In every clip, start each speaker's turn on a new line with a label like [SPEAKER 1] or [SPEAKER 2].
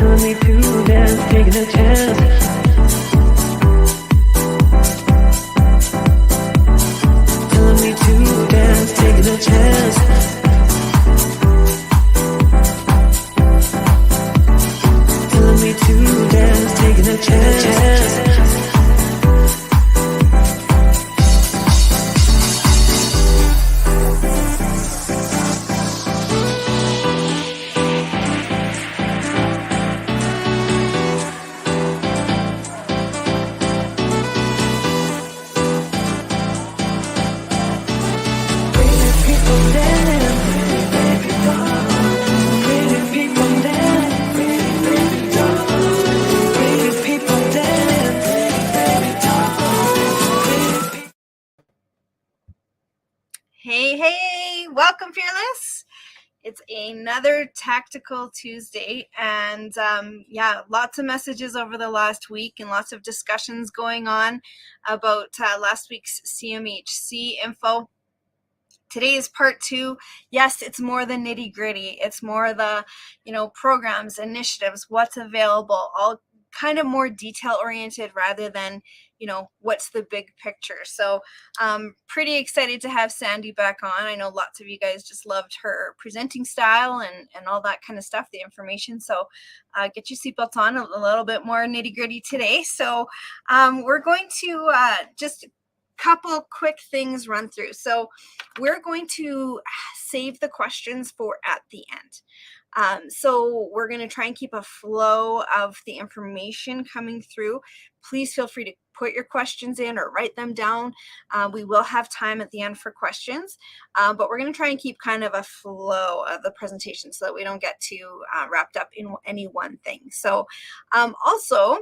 [SPEAKER 1] Telling me to dance, taking a chance. Telling me to dance, taking a chance. Telling me to dance, taking a chance.
[SPEAKER 2] Hey, welcome, Fearless. It's another Tactical Tuesday, and lots of messages over the last week and lots of discussions going on about last week's CMHC info. Today is part 2. Yes, it's more the nitty gritty. It's more the, programs, initiatives, what's available, all kind of more detail oriented rather than, what's the big picture. So pretty excited to have Sandie back on. I know lots of you guys just loved her presenting style and all that kind of stuff, the information. So get your seatbelts on, a little bit more nitty gritty today. So we're going to just couple quick things run through. So we're going to save the questions for at the end. So we're going to try and keep a flow of the information coming through. Please feel free to put your questions in or write them down. We will have time at the end for questions, but we're going to try and keep kind of a flow of the presentation so that we don't get too wrapped up in any one thing. So also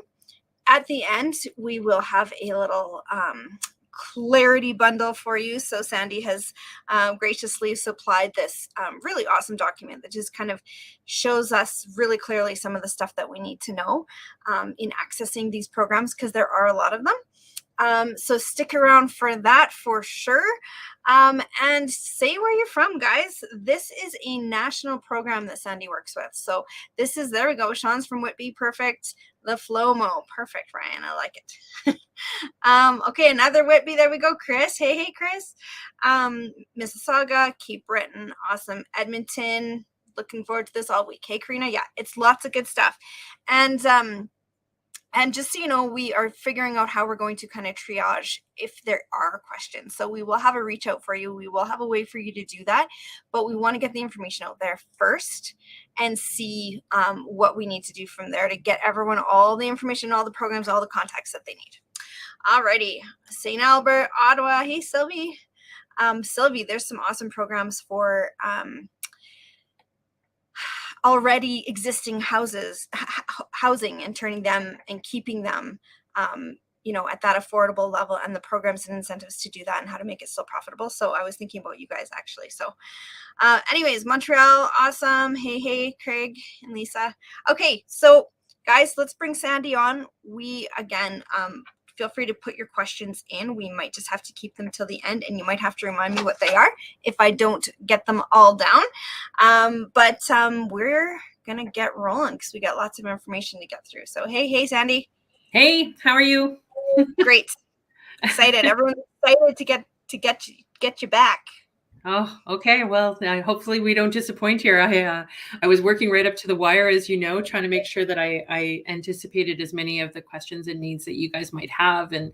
[SPEAKER 2] at the end, we will have a little clarity bundle for you. So Sandie has graciously supplied this really awesome document that just kind of shows us really clearly some of the stuff that we need to know in accessing these programs, because there are a lot of them. So stick around for that for sure. And say where you're from, guys. This is a national program that Sandie works with. So this is, there we go. Sean's from Whitby. Perfect. The Flomo. Perfect, Ryan. I like it. Okay, another Whitby. There we go. Chris. Hey, Chris. Mississauga, Cape Breton. Awesome. Edmonton. Looking forward to this all week. Hey, Karina. Yeah, it's lots of good stuff. And just so you know, we are figuring out how we're going to kind of triage if there are questions. So we will have a reach out for you. We will have a way for you to do that, but we want to get the information out there first and see what we need to do from there to get everyone all the information, all the programs, all the contacts that they need. Alrighty, St. Albert, Ottawa. Hey, Sylvie. Sylvie, there's some awesome programs for already existing housing and turning them and keeping them at that affordable level, and the programs and incentives to do that and how to make it still profitable. So I was thinking about you guys actually. So anyways, Montreal, awesome. Hey, Craig and Lisa. Okay, so guys, let's bring Sandie on. We again feel free to put your questions in. We might just have to keep them till the end, and you might have to remind me what they are if I don't get them all down. But we're gonna get rolling because we got lots of information to get through. So hey, Sandie.
[SPEAKER 3] Hey, how are you?
[SPEAKER 2] Great. Excited. Everyone's excited to get you back.
[SPEAKER 3] Oh, okay. Well, hopefully we don't disappoint here. I was working right up to the wire, as you know, trying to make sure that I anticipated as many of the questions and needs that you guys might have and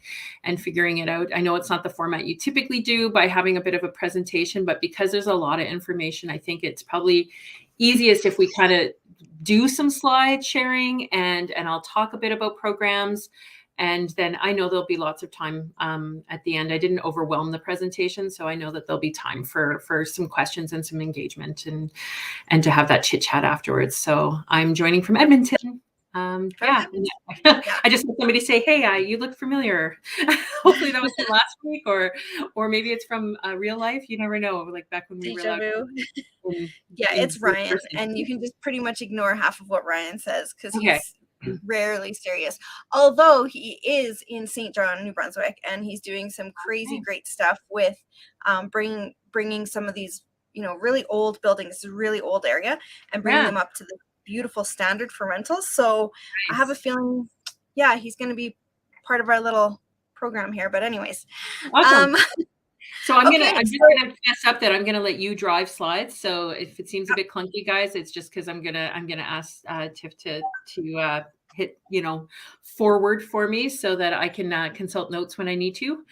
[SPEAKER 3] figuring it out. I know it's not the format you typically do by having a bit of a presentation, but because there's a lot of information, I think it's probably easiest if we kind of do some slide sharing and I'll talk a bit about programs. And then I know there'll be lots of time at the end. I didn't overwhelm the presentation, so I know that there'll be time for some questions and some engagement and to have that chit chat afterwards. So I'm joining from Edmonton. I just had somebody say, "Hey, you look familiar." Hopefully that was from last week, or maybe it's from real life. You never know. Like back when we were.
[SPEAKER 2] It's Ryan, and you can just pretty much ignore half of what Ryan says because he's rarely serious, although he is in St. John, New Brunswick, and he's doing some crazy great stuff with bringing some of these really old buildings, really old area, and bringing them up to the beautiful standard for rentals. So I have a feeling, yeah, he's going to be part of our little program here. But anyways,
[SPEAKER 3] Awesome. So I'm
[SPEAKER 2] okay,
[SPEAKER 3] just gonna mess up that I'm gonna let you drive slides. So if it seems a bit clunky, guys, it's just because I'm gonna ask Tiff to hit forward for me so that I can consult notes when I need to.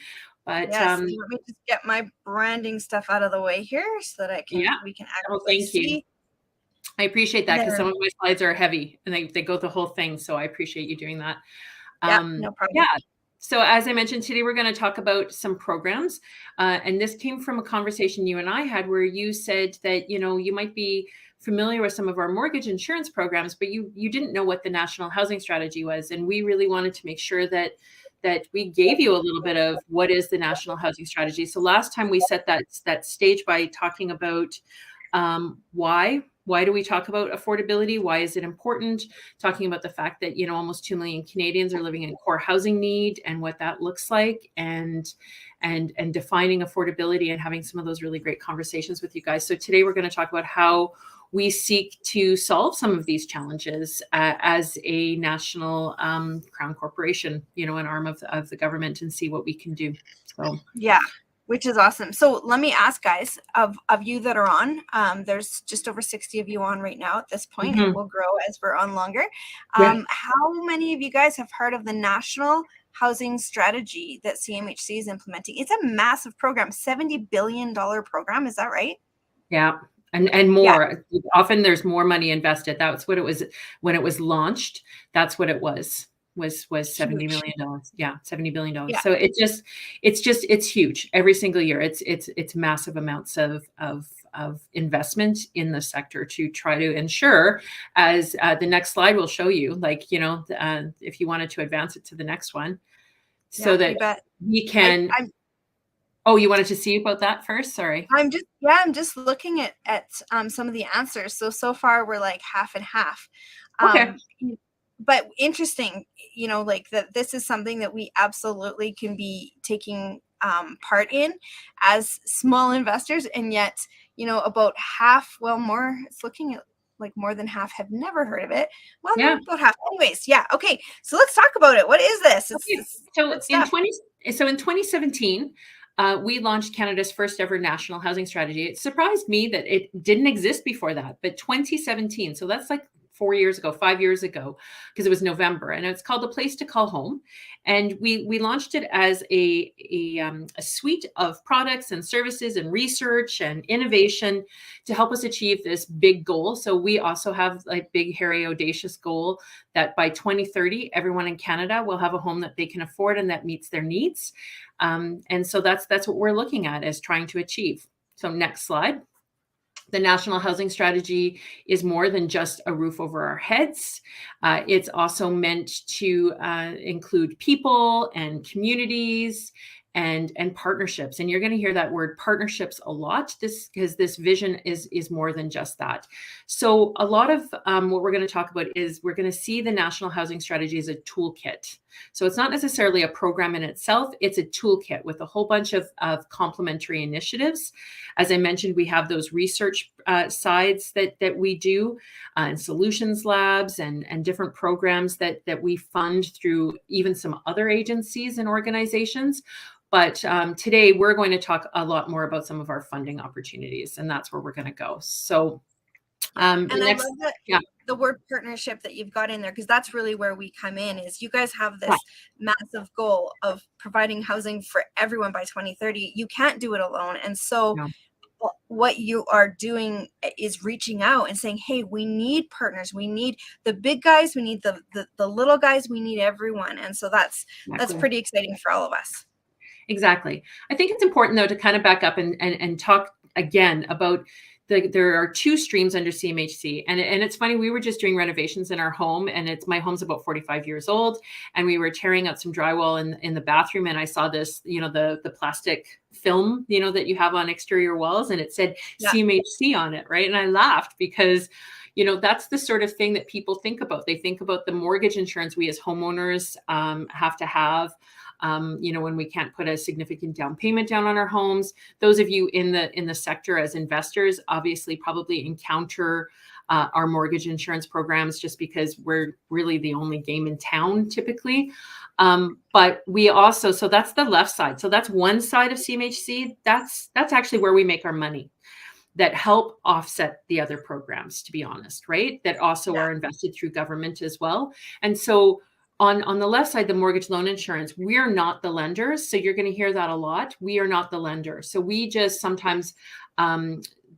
[SPEAKER 3] But
[SPEAKER 2] yes, let me just get my branding stuff out of the way here so that we can actually
[SPEAKER 3] thank you.
[SPEAKER 2] see.
[SPEAKER 3] I appreciate that, because
[SPEAKER 2] There.
[SPEAKER 3] some of my slides are heavy and they go the whole thing. So I appreciate you doing that.
[SPEAKER 2] Yeah, no problem.
[SPEAKER 3] Yeah. So as I mentioned, today we're going to talk about some programs. And this came from a conversation you and I had where you said that, you might be familiar with some of our mortgage insurance programs, but you didn't know what the National Housing Strategy was. And we really wanted to make sure that we gave you a little bit of what is the National Housing Strategy. So last time we set that stage by talking about why do we talk about affordability? Why is it important? Talking about the fact that, almost 2 million Canadians are living in core housing need and what that looks like, and defining affordability, and having some of those really great conversations with you guys. So today we're going to talk about how we seek to solve some of these challenges as a national crown corporation, an arm of the government, and see what we can do. So
[SPEAKER 2] yeah, which is awesome. So let me ask, guys, of you that are on, there's just over 60 of you on right now at this point. It will grow as we're on longer. How many of you guys have heard of the National Housing Strategy that CMHC is implementing? It's a massive program, $70 billion program. Is that right?
[SPEAKER 3] Yeah. And more. Yeah. Often there's more money invested. That's what it was when it was launched. That's what it was $70 million. Yeah, $70 billion. Yeah. So it's huge every single year. It's massive amounts of investment in the sector to try to ensure, as the next slide will show you, if you wanted to advance it to the next one, so that we can. Oh, you wanted to see about that first? Sorry.
[SPEAKER 2] I'm just looking at some of the answers. So far we're like half and half.
[SPEAKER 3] Okay.
[SPEAKER 2] But interesting, that this is something that we absolutely can be taking part in as small investors, and yet, about half, more, it's looking at like more than half have never heard of it. Well, yeah. About half. Anyways, yeah. Okay. So let's talk about it. What is this?
[SPEAKER 3] So in 2017, we launched Canada's first ever national housing strategy. It surprised me that it didn't exist before that, but 2017. So that's like 5 years ago, because it was November, and it's called A Place to Call Home. And we launched it as a suite of products and services and research and innovation to help us achieve this big goal. So we also have a big, hairy, audacious goal that by 2030, everyone in Canada will have a home that they can afford and that meets their needs. And so that's what we're looking at as trying to achieve. So next slide. The National Housing Strategy is more than just a roof over our heads. It's also meant to include people and communities and partnerships. And you're going to hear that word partnerships a lot, because this vision is more than just that. So a lot of what we're going to talk about is we're going to see the National Housing Strategy as a toolkit. So it's not necessarily a program in itself. It's a toolkit with a whole bunch of complementary initiatives. As I mentioned, we have those research sides that we do, and solutions labs and different programs that we fund through even some other agencies and organizations. But today we're going to talk a lot more about some of our funding opportunities, and that's where we're going to go. So
[SPEAKER 2] and I love that, the word partnership that you've got in there, because that's really where we come in. Is you guys have this massive goal of providing housing for everyone by 2030. You can't do it alone, and so what you are doing is reaching out and saying, hey, we need partners, we need the big guys, we need the little guys, we need everyone. And so that's pretty exciting for all of us.
[SPEAKER 3] Exactly. I think it's important, though, to kind of back up and talk again about there are two streams under CMHC. And it's funny, we were just doing renovations in our home, and my home's about 45 years old. And we were tearing out some drywall in the bathroom. And I saw this, the plastic film, that you have on exterior walls, and it said CMHC on it. Right. And I laughed because, that's the sort of thing that people think about. They think about the mortgage insurance we as homeowners have to have. When we can't put a significant down payment down on our homes. Those of you in the sector as investors obviously probably encounter our mortgage insurance programs, just because we're really the only game in town typically. But we also, so that's the left side. So that's one side of CMHC. That's actually where we make our money, that help offset the other programs, to be honest, right? That also are invested through government as well. And so on the left side, the mortgage loan insurance, we're not the lenders. So you're going to hear that a lot. We are not the lender. So we just sometimes,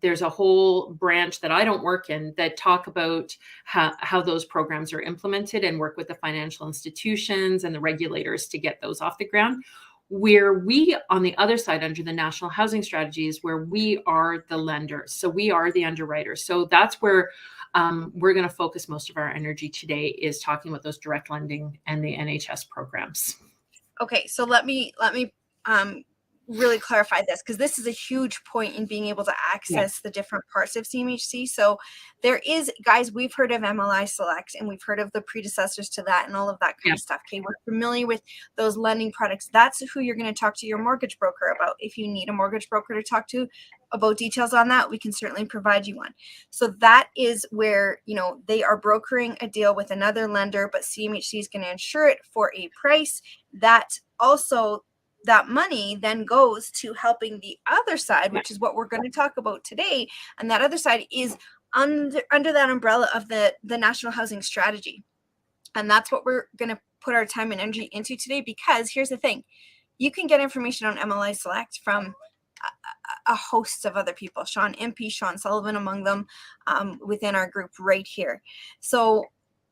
[SPEAKER 3] there's a whole branch that I don't work in that talk about how those programs are implemented and work with the financial institutions and the regulators to get those off the ground. Where we, on the other side, under the National Housing Strategy, is where we are the lenders. So we are the underwriters. So that's where we're going to focus most of our energy today, is talking about those direct lending and the NHS programs.
[SPEAKER 2] Okay, so let me really clarify this, because this is a huge point in being able to access the different parts of CMHC. So there is, guys, we've heard of MLI Select, and we've heard of the predecessors to that and all of that kind of stuff. Okay, we're familiar with those lending products. That's who you're going to talk to your mortgage broker about. If you need a mortgage broker to talk to about details on that, we can certainly provide you one. So that is where, you know, they are brokering a deal with another lender, but CMHC is going to insure it for a price. That also, that money then goes to helping the other side, which is what we're going to talk about today. And that other side is under that umbrella of the National Housing Strategy. And that's what we're going to put our time and energy into today, because here's the thing. You can get information on MLI Select from a host of other people, Sean Impey, Sean Sullivan among them, within our group right here. So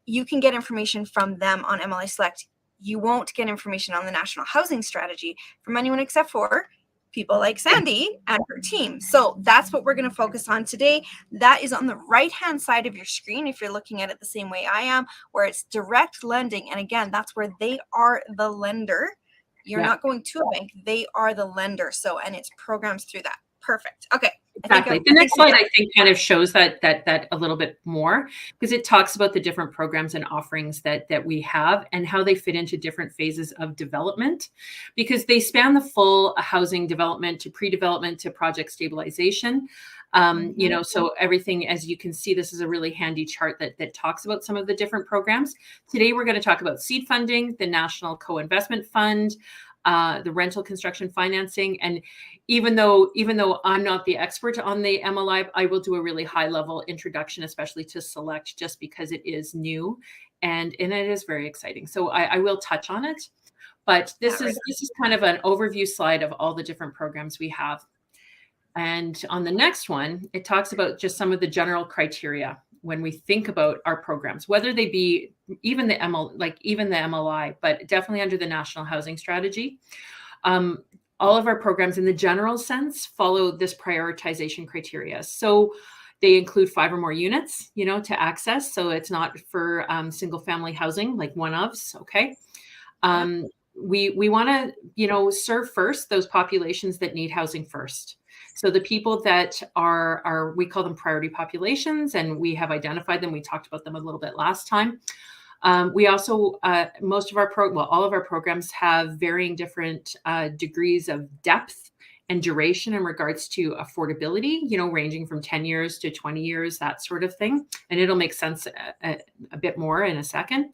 [SPEAKER 2] you can get information from them on MLI Select. You won't get information on the National Housing Strategy from anyone except for people like Sandie and her team. So that's what we're going to focus on today. That is on the right-hand side of your screen, if you're looking at it the same way I am, where it's direct lending. And again, that's where they are the lender. You're not going to a bank. They are the lender. So, and it's programs through that. Perfect. Okay.
[SPEAKER 3] Exactly. The next slide, I think, kind of shows that a little bit more, because it talks about the different programs and offerings that we have and how they fit into different phases of development, because they span the full housing development to pre-development to project stabilization. You know, so everything, as you can see, this is a really handy chart that talks about some of the different programs. Today, we're going to talk about seed funding, the National Co-Investment Fund, the rental construction financing. And even though I'm not the expert on the MLI, I will do a really high level introduction, especially to Select, just because it is new and it is very exciting. So I will touch on it, but this is kind of an overview slide of all the different programs we have. And on the next one, it talks about just some of the general criteria when we think about our programs, whether they be even the MLI, but definitely under the National Housing Strategy. All of our programs in the general sense follow this prioritization criteria. So they include 5 or more units, you know, to access. So it's not for single family housing, like one-ofs, okay? We want to, you know, serve first those populations that need housing first. So the people that are we call them priority populations, and we have identified them. We talked about them a little bit last time. We also, all of our programs have varying different degrees of depth and duration in regards to affordability, you know, ranging from 10 years to 20 years, that sort of thing. And it'll make sense a bit more in a second.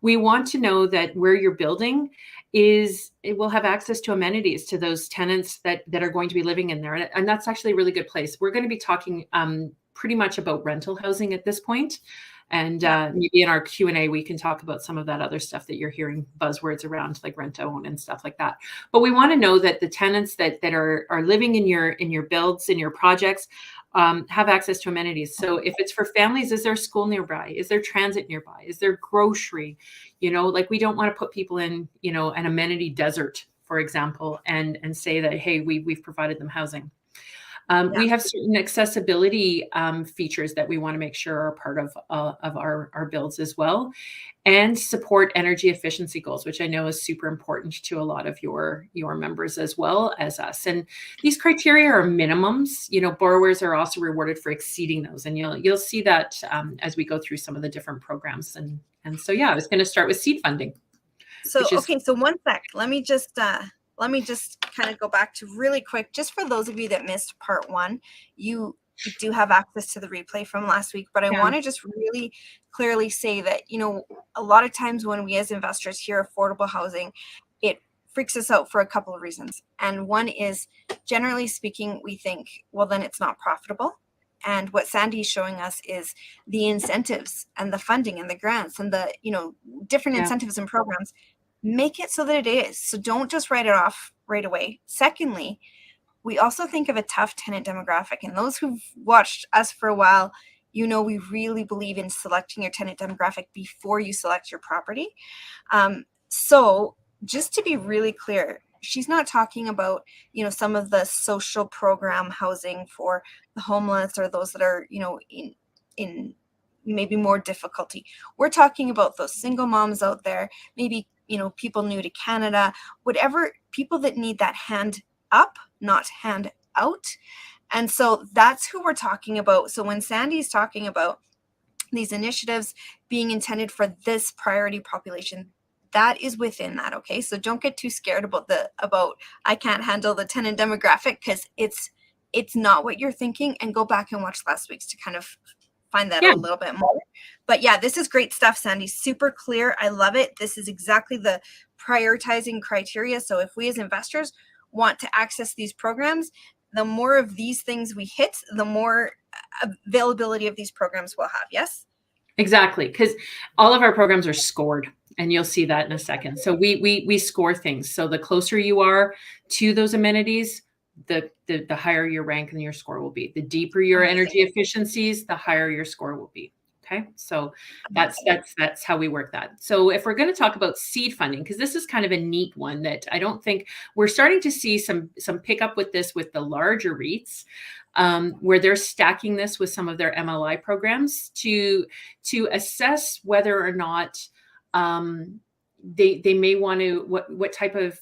[SPEAKER 3] We want to know that where you're building it will have access to amenities to those tenants that are going to be living in there. And that's actually a really good place. We're going to be talking pretty much about rental housing at this point. And maybe in our Q&A, we can talk about some of that other stuff that you're hearing buzzwords around, like rent to own and stuff like that. But we want to know that the tenants that are living in your builds, in your projects, have access to amenities. So if it's for families, is there a school nearby? Is there transit nearby? Is there grocery? You know, like, we don't want to put people in, you know, an amenity desert, for example, and say that, hey, we've provided them housing. We have certain accessibility features that we want to make sure are part of our builds as well, and support energy efficiency goals, which I know is super important to a lot of your members as well as us. And these criteria are minimums. You know, borrowers are also rewarded for exceeding those, and you'll see that as we go through some of the different programs. And so I was going to start with seed funding.
[SPEAKER 2] So so one sec. Let me just kind of go back to really quick, just for those of you that missed part 1. you do have access to the replay from last week, but I
[SPEAKER 3] Yeah.
[SPEAKER 2] want to just really clearly say that, a lot of times when we as investors hear affordable housing, it freaks us out for a couple of reasons. And one is, generally speaking, we think, well, then it's not profitable. And what Sandie's showing us is the incentives and the funding and the grants and the, different incentives and programs make it so that it is. So don't just write it off right away. Secondly, we also think of a tough tenant demographic. And those who've watched us for a while, we really believe in selecting your tenant demographic before you select your property. So just to be really clear, she's not talking about, some of the social program housing for the homeless or those that are, in maybe more difficulty. We're talking about those single moms out there, maybe, people new to Canada, whatever, people that need that hand up, not hand out. And so that's who we're talking about. So when Sandie's talking about these initiatives being intended for this priority population, that is within that. Okay. So don't get too scared about I can't handle the tenant demographic, because it's not what you're thinking, and go back and watch last week's to kind of find that out a little bit more. But yeah, this is great stuff, Sandie. Super clear. I love it. This is exactly the prioritizing criteria. So if we as investors want to access these programs, the more of these things we hit, the more availability of these programs we'll have. Yes?
[SPEAKER 3] Exactly. Because all of our programs are scored, and you'll see that in a second. So we score things. So the closer you are to those amenities, the higher your rank and your score will be. The deeper your energy efficiencies, the higher your score will be. Okay. So that's how we work that. So if we're going to talk about seed funding, because this is kind of a neat one that I don't think we're starting to see some pickup with this with the larger REITs, where they're stacking this with some of their MLI programs to assess whether or not they may want to, what type of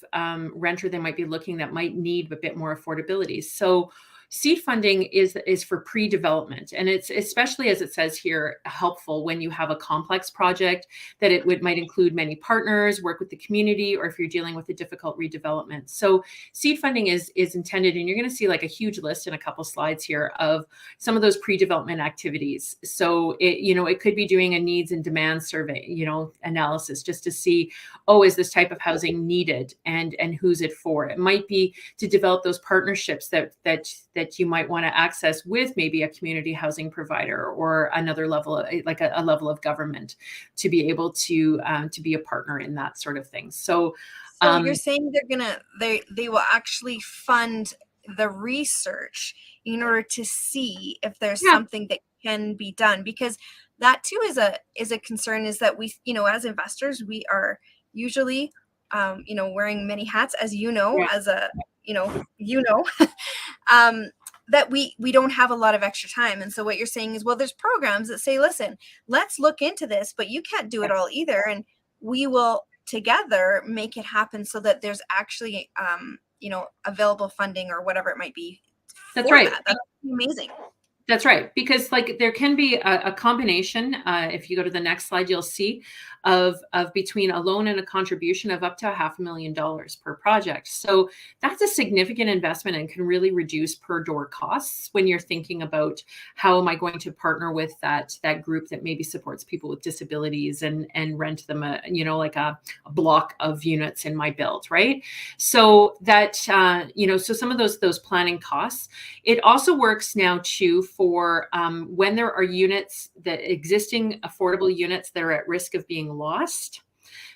[SPEAKER 3] renter they might be looking that might need a bit more affordability. So seed funding is for pre-development, and it's, especially as it says here, helpful when you have a complex project that might include many partners, work with the community, or if you're dealing with a difficult redevelopment. So seed funding is intended, and you're going to see like a huge list in a couple slides here of some of those pre-development activities. So it could be doing a needs and demand survey, analysis, just to see, is this type of housing needed, and who's it for? It might be to develop those partnerships that you might want to access with maybe a community housing provider or another level of, like a level of government, to be able to be a partner in that sort of thing. So
[SPEAKER 2] you're saying they will actually fund the research in order to see if there's something that can be done, because that too is a concern, is that we, as investors, we are usually wearing many hats, as as a that we don't have a lot of extra time. And so what you're saying is, well, there's programs that say, listen, let's look into this, but you can't do it all either, and we will together make it happen so that there's actually available funding or whatever it might be.
[SPEAKER 3] That's right.
[SPEAKER 2] That's amazing.
[SPEAKER 3] That's right. Because there can be a combination. If you go to the next slide, you'll see of between a loan and a contribution of up to $500,000 per project. So that's a significant investment and can really reduce per door costs when you're thinking about, how am I going to partner with that group that maybe supports people with disabilities and rent them a block of units in my build, right? So that so some of those planning costs. It also works now too for when there are units, that existing affordable units that are at risk of being lost.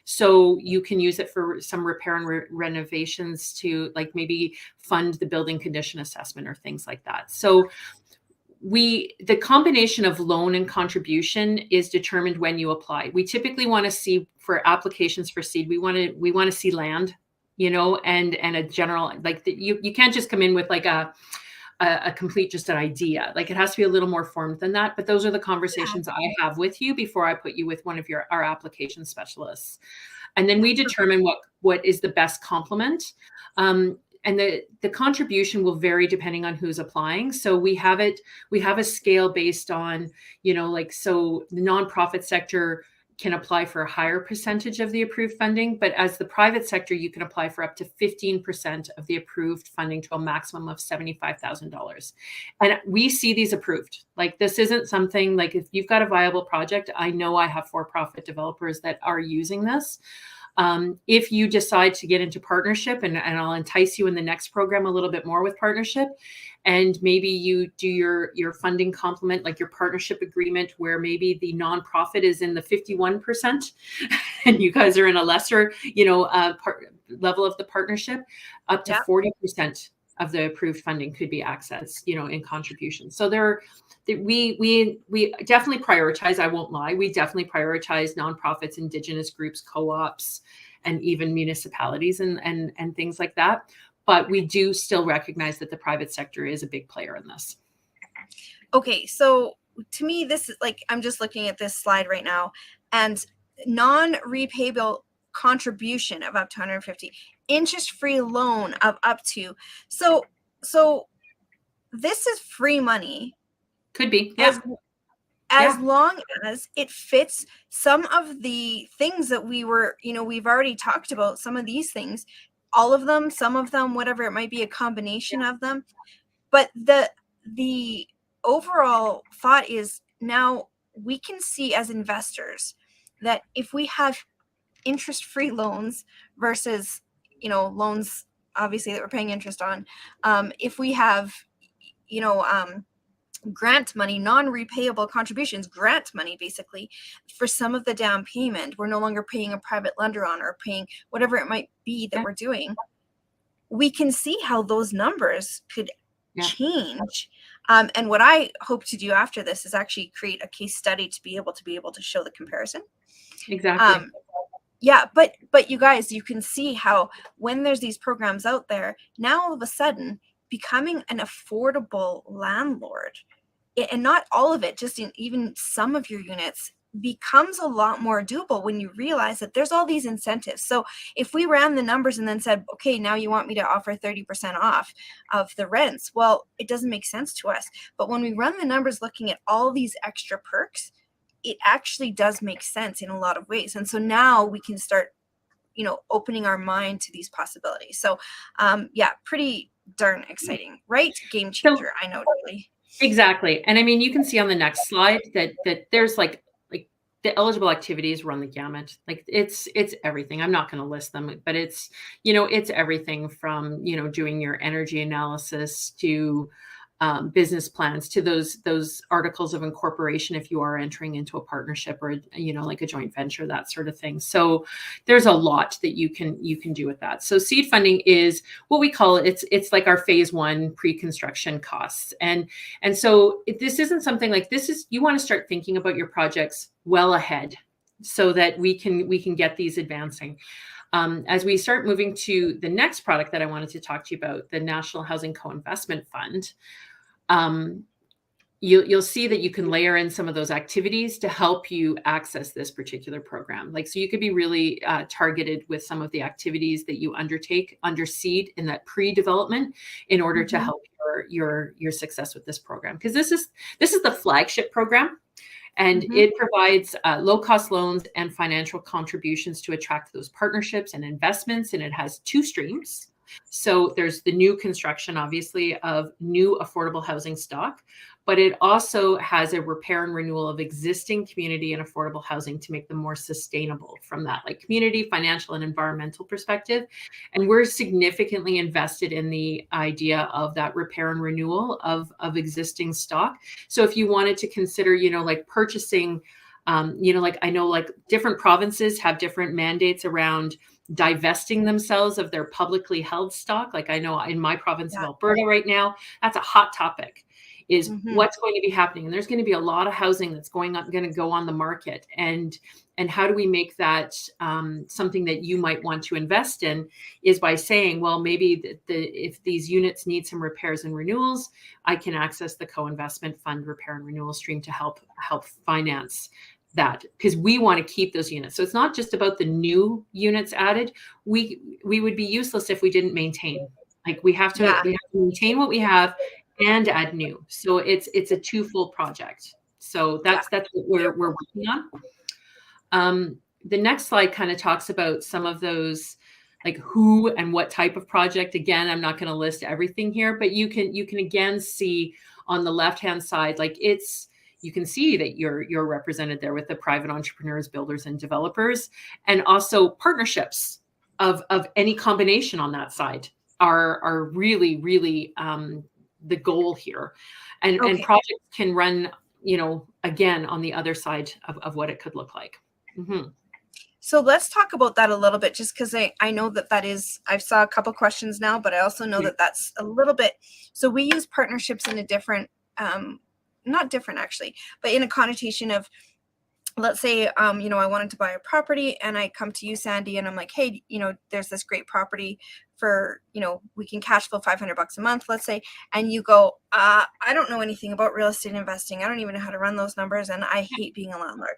[SPEAKER 3] So you can use it for some repair and renovations to, like, maybe fund the building condition assessment or things like that. So the combination of loan and contribution is determined when you apply. We typically want to see, for applications for seed, we want to see land, and a general, like, you can't just come in with like a complete, just an idea. Like, it has to be a little more formed than that. But those are the conversations I have with you before I put you with one of our application specialists. And then we determine what is the best complement. And the contribution will vary depending on who's applying. So we have a scale based on, so the nonprofit sector can apply for a higher percentage of the approved funding, but as the private sector, you can apply for up to 15% of the approved funding to a maximum of $75,000. And we see these approved. Like, this isn't something like, if you've got a viable project, I know I have for-profit developers that are using this. If you decide to get into partnership, and I'll entice you in the next program a little bit more with partnership, and maybe you do your funding complement, like your partnership agreement, where maybe the nonprofit is in the 51% and you guys are in a lesser, level of the partnership, up to 40% of the approved funding could be accessed, in contributions. So we definitely prioritize, I won't lie, we definitely prioritize nonprofits, Indigenous groups, co-ops, and even municipalities and things like that. But we do still recognize that the private sector is a big player in this.
[SPEAKER 2] Okay, so to me, this is like, I'm just looking at this slide right now, and non-repayable contribution of up to 150, interest-free loan of up to. So this is free money.
[SPEAKER 3] Could be, yeah.
[SPEAKER 2] As long as it fits some of the things that we've already talked about, some of these things, all of them, some of them, whatever it might be, a combination of them. But the overall thought is, now we can see as investors that if we have interest-free loans versus, loans obviously that we're paying interest on, if we have, grant money, non-repayable contributions, grant money, basically, for some of the down payment, we're no longer paying a private lender on, or paying whatever it might be that we're doing. We can see how those numbers could change. And what I hope to do after this is actually create a case study to be able to show the comparison.
[SPEAKER 3] Exactly.
[SPEAKER 2] But you guys, you can see how when there's these programs out there, now all of a sudden becoming an affordable landlord, and not all of it, just in even some of your units, becomes a lot more doable when you realize that there's all these incentives. So if we ran the numbers and then said, okay, now you want me to offer 30% off of the rents, well, it doesn't make sense to us. But when we run the numbers looking at all these extra perks, it actually does make sense in a lot of ways. And so now we can start, opening our mind to these possibilities. So pretty darn exciting, right? Game changer. I know, really.
[SPEAKER 3] Exactly. And I mean, you can see on the next slide that there's like the eligible activities run the gamut. Like it's everything. I'm not going to list them, but it's everything from, doing your energy analysis to business plans, to those articles of incorporation if you are entering into a partnership or like a joint venture, that sort of thing. So there's a lot that you can do with that. So seed funding is what we call it. It's like our phase one pre-construction costs, and so this isn't something like this is, you want to start thinking about your projects well ahead so that we can get these advancing. As we start moving to the next product that I wanted to talk to you about, the National Housing Co-Investment Fund, you'll see that you can layer in some of those activities to help you access this particular program. Like, so you could be really targeted with some of the activities that you undertake under seed in that pre-development in order to help your success with this program. Because this is the flagship program. And it provides low-cost loans and financial contributions to attract those partnerships and investments. And it has two streams. So there's the new construction, obviously, of new affordable housing stock, but it also has a repair and renewal of existing community and affordable housing to make them more sustainable from that, like, community, financial, and environmental perspective. And we're significantly invested in the idea of that repair and renewal of existing stock. So if you wanted to consider, like purchasing, like, I know like different provinces have different mandates around divesting themselves of their publicly held stock. Like, I know in my province of Alberta right now, that's a hot topic, is what's going to be happening. And there's going to be a lot of housing that's going to go on the market. And how do we make that something that you might want to invest in, is by saying, well, maybe if these units need some repairs and renewals, I can access the co-investment fund repair and renewal stream to help finance that, because we want to keep those units. So it's not just about the new units added. We would be useless if we didn't maintain. Like, we have to maintain what we have and add new. So it's a twofold project. So that's what we're working The next slide kind of talks about some of those, like who and what type of project. Again, I'm not going to list everything here, but you can again see on the left-hand side, like you can see that you're represented there with the private entrepreneurs, builders, and developers, and also partnerships of any combination on that side are really, really the goal here. And projects can run, again, on the other side of what it could look like. Mm-hmm.
[SPEAKER 2] So let's talk about that a little bit, just because I know that is, I've saw a couple questions now, but I also know that that's a little bit, so we use partnerships in a different, not different actually, but in a connotation of, let's say, I wanted to buy a property and I come to you, Sandie, and I'm like, hey, there's this great property for, we can cash flow $500 a month, let's say. And you go, I don't know anything about real estate investing. I don't even know how to run those numbers. And I hate being a landlord.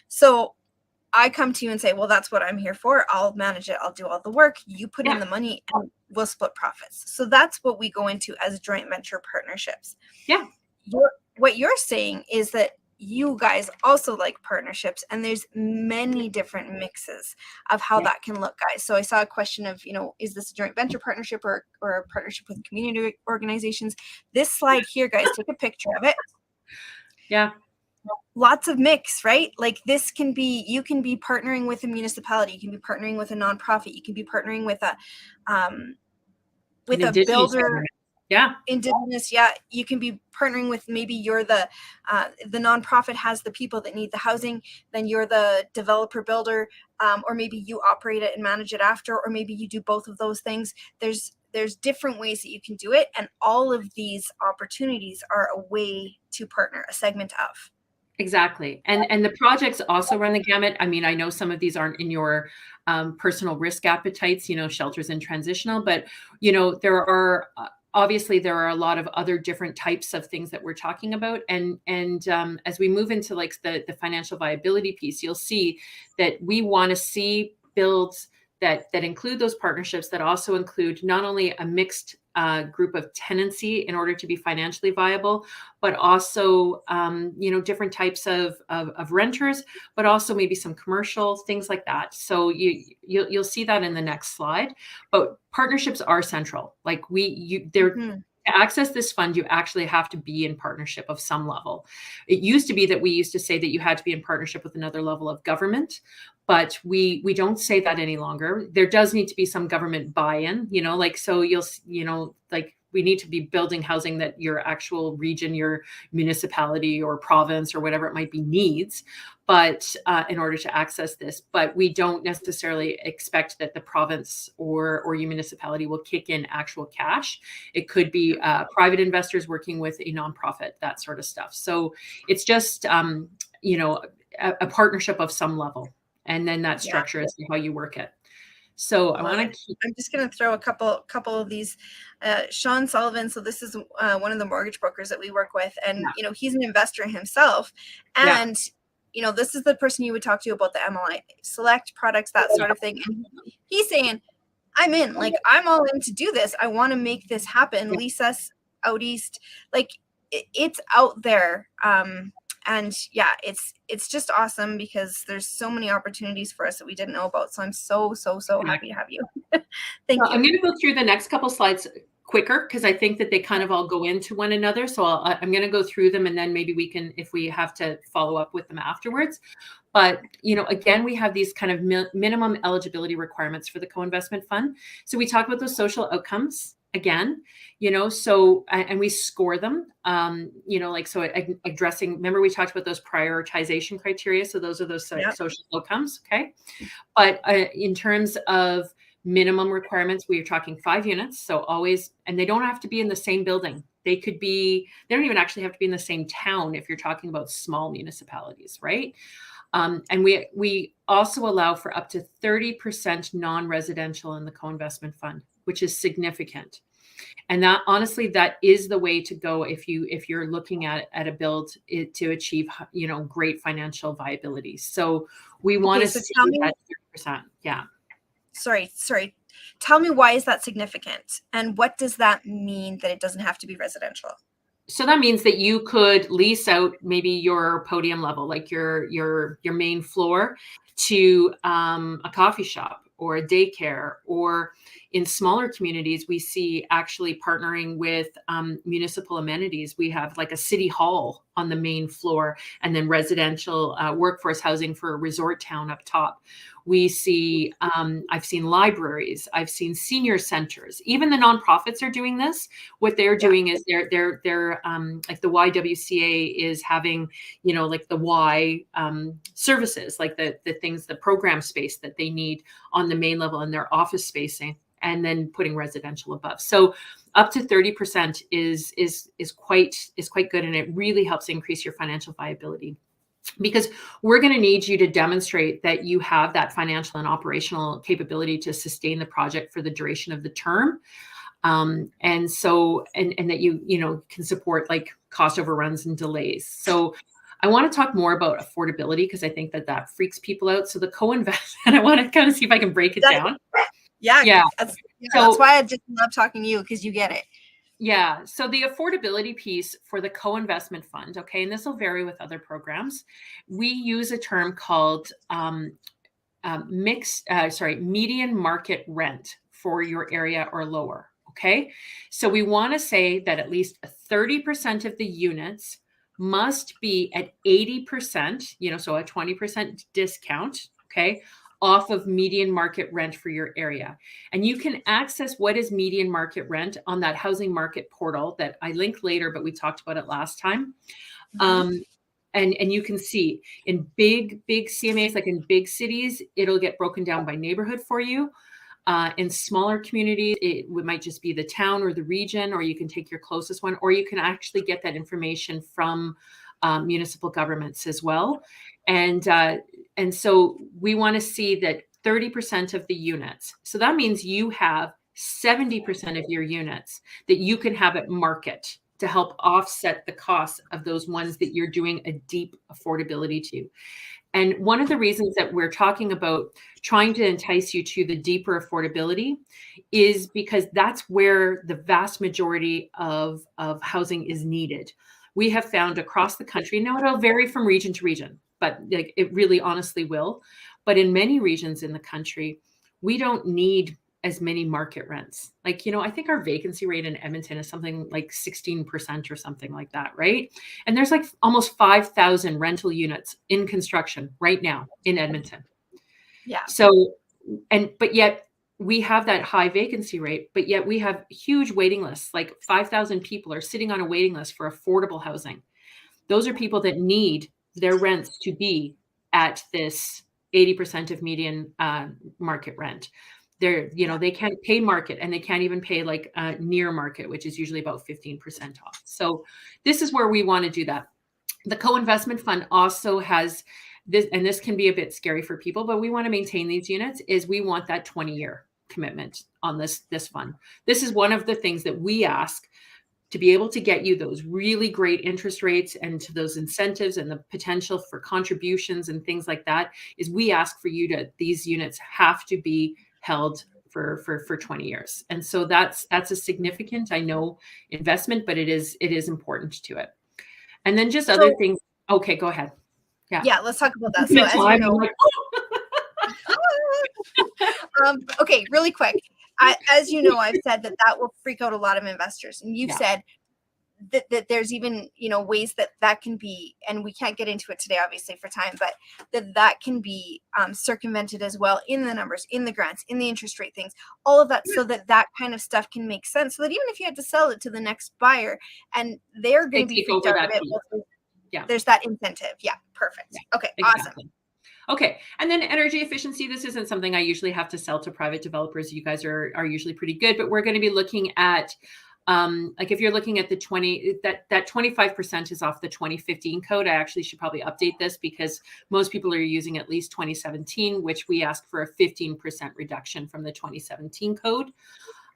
[SPEAKER 2] So I come to you and say, well, that's what I'm here for. I'll manage it. I'll do all the work. You put in the money and we'll split profits. So that's what we go into as joint venture partnerships.
[SPEAKER 3] Yeah.
[SPEAKER 2] What you're saying is that you guys also like partnerships, and there's many different mixes of how that can look, guys. So I saw a question of, is this a joint venture partnership or a partnership with community organizations? This slide here, guys, take a picture of it.
[SPEAKER 3] Yeah.
[SPEAKER 2] Lots of mix, right? Like this can be, you can be partnering with a municipality, you can be partnering with a nonprofit, you can be partnering with a builder.
[SPEAKER 3] Yeah.
[SPEAKER 2] Indigenous, you can be partnering with, maybe you're the nonprofit has the people that need the housing, then you're the developer builder, or maybe you operate it and manage it after, or maybe you do both of those things. There's different ways that you can do it, and all of these opportunities are a way to partner, a segment of.
[SPEAKER 3] Exactly. And the projects also run the gamut. I mean, I know some of these aren't in your personal risk appetites, shelters and transitional, but, obviously there are a lot of other different types of things that we're talking about. And as we move into like the financial viability piece, you'll see that we want to see builds that include those partnerships, that also include not only a mixed group of tenancy in order to be financially viable, but also, different types of renters, but also maybe some commercial things like that. So you'll see that in the next slide. But partnerships are central. Like to access this fund, you actually have to be in partnership of some level. It used to be that we used to say that you had to be in partnership with another level of government, but we don't say that any longer. There does need to be some government buy-in, so we need to be building housing that your actual region, your municipality or province or whatever it might be needs, but in order to access this. But we don't necessarily expect that the province or your municipality will kick in actual cash. It could be private investors working with a nonprofit, that sort of stuff. So it's just, a partnership of some level. And then that structure is how you work it. So I'm
[SPEAKER 2] just going to throw a couple of these. Sean Sullivan. So this is one of the mortgage brokers that we work with, and he's an investor himself. And this is the person you would talk to about the MLI select products, that sort of thing. And he's saying, I'm in. Like, I'm all in to do this. I want to make this happen. Lease us out east. Like, it's out there. And it's just awesome because there's so many opportunities for us that we didn't know about. So I'm so happy to have you. Thank you.
[SPEAKER 3] I'm going to go through the next couple slides quicker because I think that they kind of all go into one another. So I'm going to go through them, and then maybe we can, if we have to follow up with them afterwards. But, again, we have these kind of minimum eligibility requirements for the co-investment fund. So we talk about those social outcomes. Again, so, and we score them, so addressing, remember we talked about those prioritization criteria. So those are those social outcomes. Okay. But in terms of minimum requirements, we are talking 5 units. So always, and they don't have to be in the same building. They don't even actually have to be in the same town if you're talking about small municipalities, right? And we also allow for up to 30% non-residential in the co-investment fund, which is significant. And that, honestly, that is the way to go if you're looking at a build to achieve, great financial viability. So we want to see that 30%. Yeah.
[SPEAKER 2] Sorry. Tell me, why is that significant? And what does that mean that it doesn't have to be residential?
[SPEAKER 3] So that means that you could lease out maybe your podium level, like your main floor, to a coffee shop or a daycare, or in smaller communities, we see actually partnering with municipal amenities. We have like a city hall on the main floor, and then residential workforce housing for a resort town up top. We see, I've seen libraries, I've seen senior centers, even the nonprofits are doing this. What they're doing is they're like the YWCA is having, like the Y services, like the things, the program space that they need on the main level in their office spacing, and then putting residential above. So up to 30% is quite good, and it really helps increase your financial viability, because we're going to need you to demonstrate that you have that financial and operational capability to sustain the project for the duration of the term. And that you can support like cost overruns and delays. So I want to talk more about affordability, because I think that freaks people out. So the co-invest, and I want to kind of see if I can break it down.
[SPEAKER 2] Yeah. That's why I just love talking to you, because you get it.
[SPEAKER 3] Yeah. So the affordability piece for the co-investment fund, okay, and this will vary with other programs. We use a term called median market rent for your area or lower. Okay. So we want to say that at least 30% of the units must be at 80%, so a 20% discount, okay, off of median market rent for your area. And you can access what is median market rent on that housing market portal that I link later, but we talked about it last time. And you can see in big CMAs, like in big cities, it'll get broken down by neighborhood for you. In smaller communities, it might just be the town or the region, or you can take your closest one, or you can actually get that information from municipal governments as well. And so we want to see that 30% of the units. So that means you have 70% of your units that you can have at market to help offset the costs of those ones that you're doing a deep affordability to. And one of the reasons that we're talking about trying to entice you to the deeper affordability is because that's where the vast majority of housing is needed. We have found across the country, now it'll vary from region to region, but like it really honestly will. But in many regions in the country, we don't need as many market rents. Like, I think our vacancy rate in Edmonton is something like 16% or something like that, right? And there's like almost 5,000 rental units in construction right now in Edmonton.
[SPEAKER 2] Yeah.
[SPEAKER 3] So, but yet we have that high vacancy rate, but yet we have huge waiting lists. Like 5,000 people are sitting on a waiting list for affordable housing. Those are people that need their rents to be at this 80% of median market rent. They can't pay market, and they can't even pay like near market, which is usually about 15% off. So this is where we want to do that. The co-investment fund also has this, and this can be a bit scary for people, but we want to maintain these units, is we want that 20-year commitment on this fund. This is one of the things that we ask to be able to get you those really great interest rates and to those incentives and the potential for contributions and things like that, is we ask for you these units have to be held for 20 years. And so that's a significant, I know, investment, but it is important to it. And then just other things. Okay, go ahead.
[SPEAKER 2] Yeah, let's talk about that. So as you know, okay, really quick. As you know, I've said that will freak out a lot of investors, and you've said that there's even ways that can be, and we can't get into it today obviously for time, but that can be circumvented as well in the numbers, in the grants, in the interest rate things, all of that, so that kind of stuff can make sense, so that even if you had to sell it to the next buyer and they're going to be freaked out a bit, there's that incentive. Yeah, perfect. Okay, exactly. Awesome.
[SPEAKER 3] Okay. And then energy efficiency. This isn't something I usually have to sell to private developers. You guys are usually pretty good, but we're going to be looking at, like if you're looking at the 25% is off the 2015 code. I actually should probably update this, because most people are using at least 2017, which we ask for a 15% reduction from the 2017 code.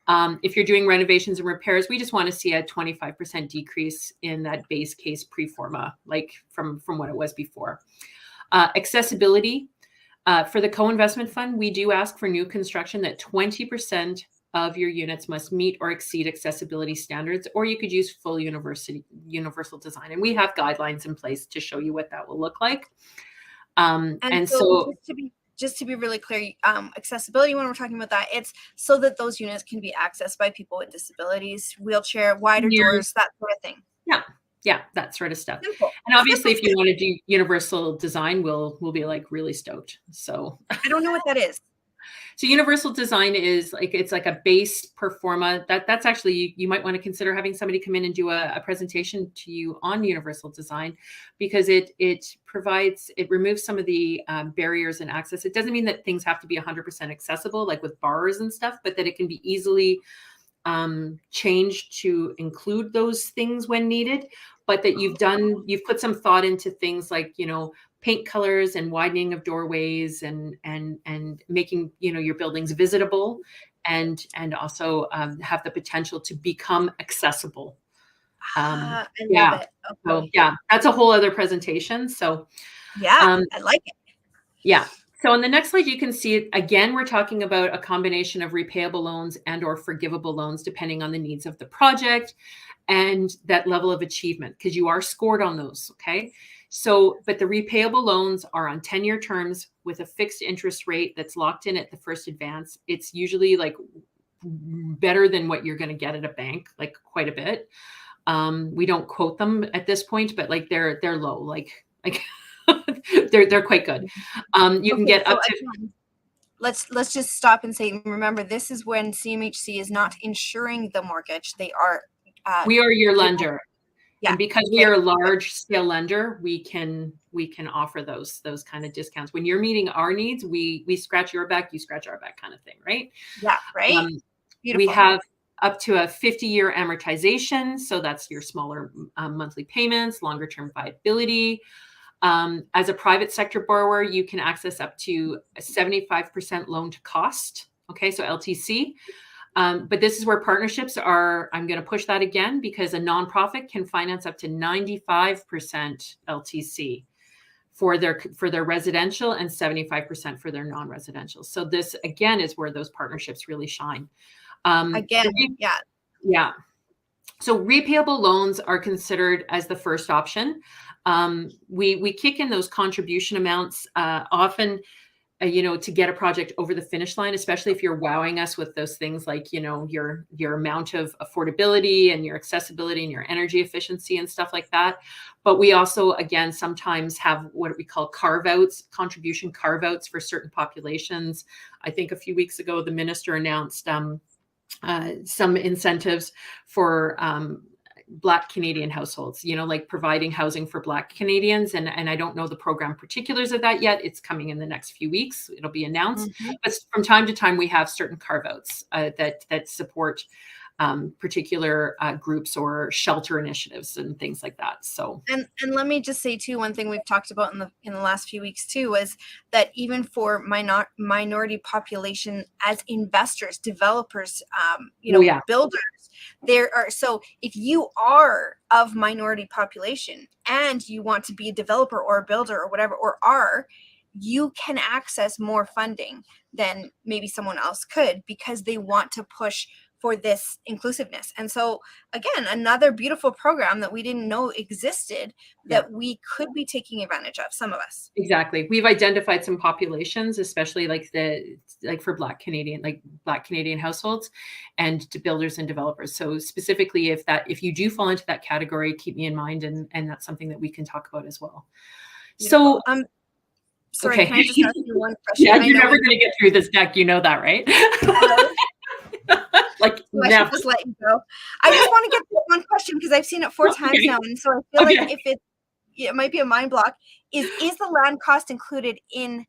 [SPEAKER 3] If you're doing renovations and repairs, we just want to see a 25% decrease in that base case pre-forma, like from what it was before. Accessibility. For the co-investment fund, we do ask for new construction that 20% of your units must meet or exceed accessibility standards, or you could use full universal design. And we have guidelines in place to show you what that will look like.
[SPEAKER 2] And so just to be really clear, accessibility, when we're talking about that, it's so that those units can be accessed by people with disabilities, wheelchair, wider doors, that sort of thing.
[SPEAKER 3] Yeah, that sort of stuff.
[SPEAKER 2] Simple.
[SPEAKER 3] And obviously, if you want to do universal design, we'll be like really stoked. So
[SPEAKER 2] I don't know what that is.
[SPEAKER 3] So universal design is like, it's like a base pro forma that's actually, you might want to consider having somebody come in and do a presentation to you on universal design, because it removes some of the barriers and access. It doesn't mean that things have to be 100% accessible, like with bars and stuff, but that it can be easily changed to include those things when needed, but that you've put some thought into things like, paint colors and widening of doorways and making, your buildings visitable and also have the potential to become accessible.
[SPEAKER 2] I love it. Okay.
[SPEAKER 3] So yeah, that's a whole other presentation. So
[SPEAKER 2] yeah, I like it.
[SPEAKER 3] Yeah. So on the next slide, you can see it again. We're talking about a combination of repayable loans and or forgivable loans, depending on the needs of the project and that level of achievement, because you are scored on those. Okay. So, but the repayable loans are on 10-year terms with a fixed interest rate that's locked in at the first advance. It's usually like better than what you're going to get at a bank, like quite a bit. We don't quote them at this point, but like they're low, like they're quite good. You can get up to.
[SPEAKER 2] Again, let's just stop and say, remember, this is when CMHC is not insuring the mortgage. They are.
[SPEAKER 3] We are your lender.
[SPEAKER 2] Yeah.
[SPEAKER 3] And because we are a large scale lender, we can offer those kind of discounts. When you're meeting our needs, we scratch your back, you scratch our back kind of thing, right?
[SPEAKER 2] Yeah, right.
[SPEAKER 3] We have up to a 50-year amortization. So that's your smaller monthly payments, longer term viability. As a private sector borrower, you can access up to a 75% loan to cost. Okay, so LTC. But this is where partnerships are. I'm going to push that again, because a nonprofit can finance up to 95% LTC for their residential and 75% for their non-residential. So this again is where those partnerships really shine. Yeah. So repayable loans are considered as the first option. We kick in those contribution amounts often. To get a project over the finish line, especially if you're wowing us with those things like, your amount of affordability and your accessibility and your energy efficiency and stuff like that. But we also, again, sometimes have what we call contribution carve-outs for certain populations. I think a few weeks ago, the minister announced some incentives for Black Canadian households, like providing housing for Black Canadians. And I don't know the program particulars of that yet. It's coming in the next few weeks. It'll be announced. Mm-hmm. But from time to time, we have certain carve-outs that support particular groups or shelter initiatives and things like that. So
[SPEAKER 2] and let me just say too, one thing we've talked about in the last few weeks too was that even for minority population as investors, developers, builders, there are, so if you are of minority population and you want to be a developer or a builder or whatever, you can access more funding than maybe someone else could, because they want to push for this inclusiveness. And so again, another beautiful program that we didn't know existed that we could be taking advantage of, some of us.
[SPEAKER 3] Exactly. We've identified some populations, especially like for Black Canadian households and to builders and developers. So specifically, if you do fall into that category, keep me in mind, and that's something that we can talk about as well.
[SPEAKER 2] Beautiful. So sorry, okay. Can I just ask you one question?
[SPEAKER 3] Yeah, you're never going to get through this deck. You know that, right? Like,
[SPEAKER 2] so I should just let you go. I just want to get this one question, because I've seen it 4 times now, and so I feel like if it might be a mind block. Is the land cost included in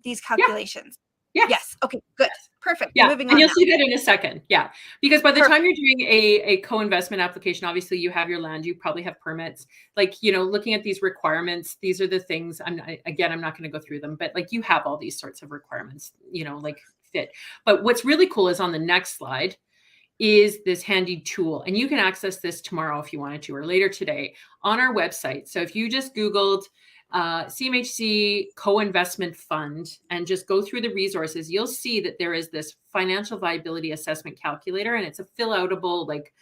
[SPEAKER 2] these calculations?
[SPEAKER 3] Yeah.
[SPEAKER 2] Yes. Okay. Good. Perfect.
[SPEAKER 3] Yeah.
[SPEAKER 2] Moving on.
[SPEAKER 3] And you'll see that in a second. Yeah. Because by the time you're doing a co-investment application, obviously you have your land, you probably have permits. Like, looking at these requirements, these are the things. I'm not going to go through them, but like you have all these sorts of requirements, like fit. But what's really cool is on the next slide is this handy tool. And you can access this tomorrow if you wanted to, or later today on our website. So if you just Googled CMHC co-investment fund and just go through the resources, you'll see that there is this financial viability assessment calculator, and it's a fill outable like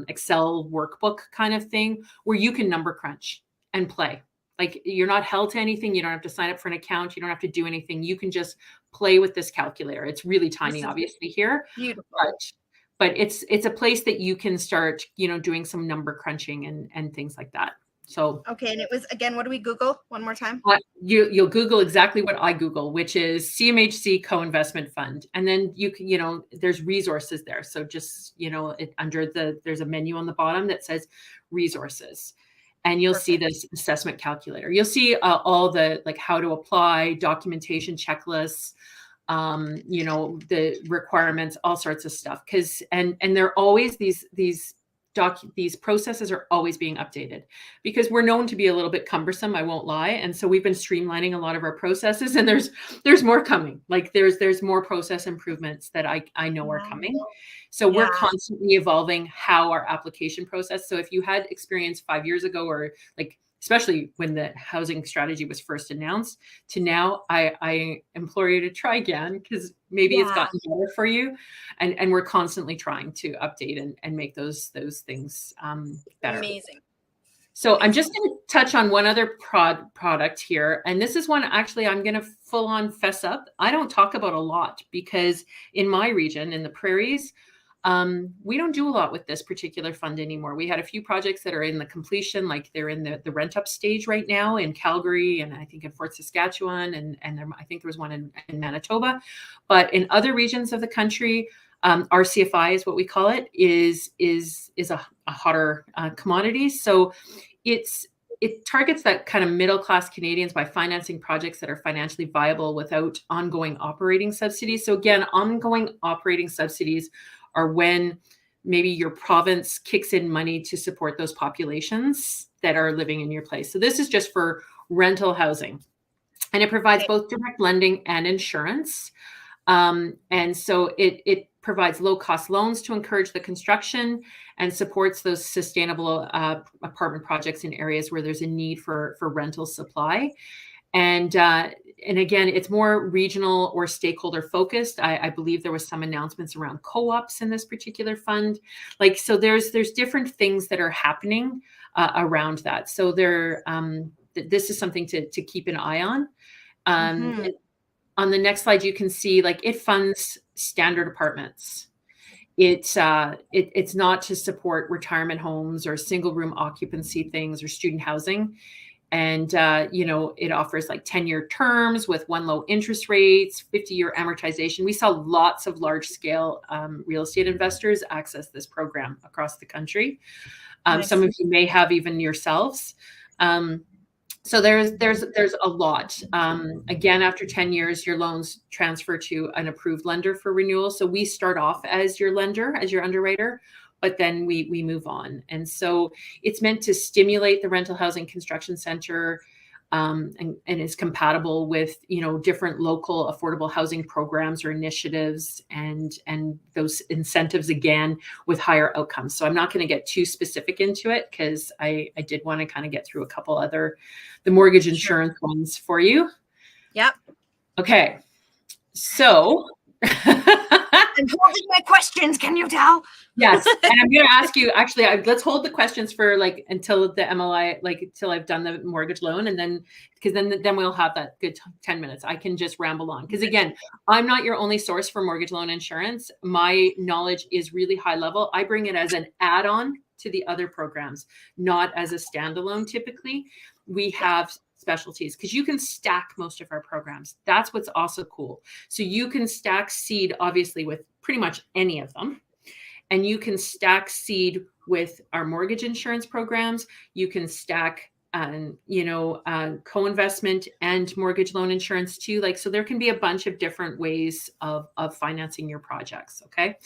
[SPEAKER 3] Excel workbook kind of thing where you can number crunch and play. Like you're not held to anything. You don't have to sign up for an account. You don't have to do anything. You can just play with this calculator. It's really tiny, obviously here,
[SPEAKER 2] Beautiful.
[SPEAKER 3] but it's a place that you can start, doing some number crunching and things like that. So
[SPEAKER 2] okay, and it was again, what do we Google one more time?
[SPEAKER 3] You'll Google exactly what I Google, which is CMHC co-investment fund, and then there's resources there. So just there's a menu on the bottom that says resources, and you'll see this assessment calculator. You'll see all the like how to apply, documentation checklists, the requirements, all sorts of stuff. And they're always these processes are always being updated because we're known to be a little bit cumbersome, I won't lie. And so we've been streamlining a lot of our processes, and there's more coming. Like there's more process improvements that I know are coming. So we're constantly evolving how our application process. So if you had experience 5 years ago, or like, especially when the housing strategy was first announced, to now, I implore you to try again, because maybe it's gotten better for you. And we're constantly trying to update and make those things better.
[SPEAKER 2] Amazing.
[SPEAKER 3] So I'm just going to touch on one other product here. And this is one actually I'm going to full on fess up. I don't talk about a lot because in my region, in the prairies, we don't do a lot with this particular fund anymore. We had a few projects that are in the completion, like they're in the rent up stage right now in Calgary, and I think in Fort Saskatchewan, and I think there was one in Manitoba. But in other regions of the country, RCFI is what we call it, is a hotter commodity. So it targets that kind of middle class Canadians by financing projects that are financially viable without ongoing operating subsidies. So again, ongoing operating subsidies are when maybe your province kicks in money to support those populations that are living in your place. So this is just for rental housing, and it provides both direct lending and insurance. And so it provides low cost loans to encourage the construction and supports those sustainable apartment projects in areas where there's a need for rental supply. And again, it's more regional or stakeholder focused. I believe there was some announcements around co-ops in this particular fund. Like, so there's different things that are happening around that. So this is something to keep an eye on. On the next slide, you can see like it funds standard apartments. It's not to support retirement homes or single room occupancy things or student housing. And, it offers like 10-year terms with one low interest rates, 50-year amortization. We saw lots of large scale real estate investors access this program across the country. Nice. Some of you may have even yourselves. So there's a lot. Again, after 10 years, your loans transfer to an approved lender for renewal. So we start off as your lender, as your underwriter, but then we move on. And so it's meant to stimulate the rental housing construction center, and is compatible with, different local affordable housing programs or initiatives and those incentives, again, with higher outcomes. So I'm not going to get too specific into it because I did want to kind of get through a couple other, the mortgage insurance ones for you.
[SPEAKER 2] Yep.
[SPEAKER 3] Okay. So
[SPEAKER 2] I'm holding my questions. Can you tell?
[SPEAKER 3] Yes. And I'm going to ask you, actually, let's hold the questions for until the MLI, until I've done the mortgage loan. And then, because then we'll have that good 10 minutes. I can just ramble on. Because again, I'm not your only source for mortgage loan insurance. My knowledge is really high level. I bring it as an add-on to the other programs, not as a standalone. Typically, we have specialties because you can stack most of our programs. That's what's also cool. So you can stack seed, obviously, with pretty much any of them. And you can stack seed with our mortgage insurance programs. You can stack, co-investment and mortgage loan insurance too. So there can be a bunch of different ways of financing your projects. Okay.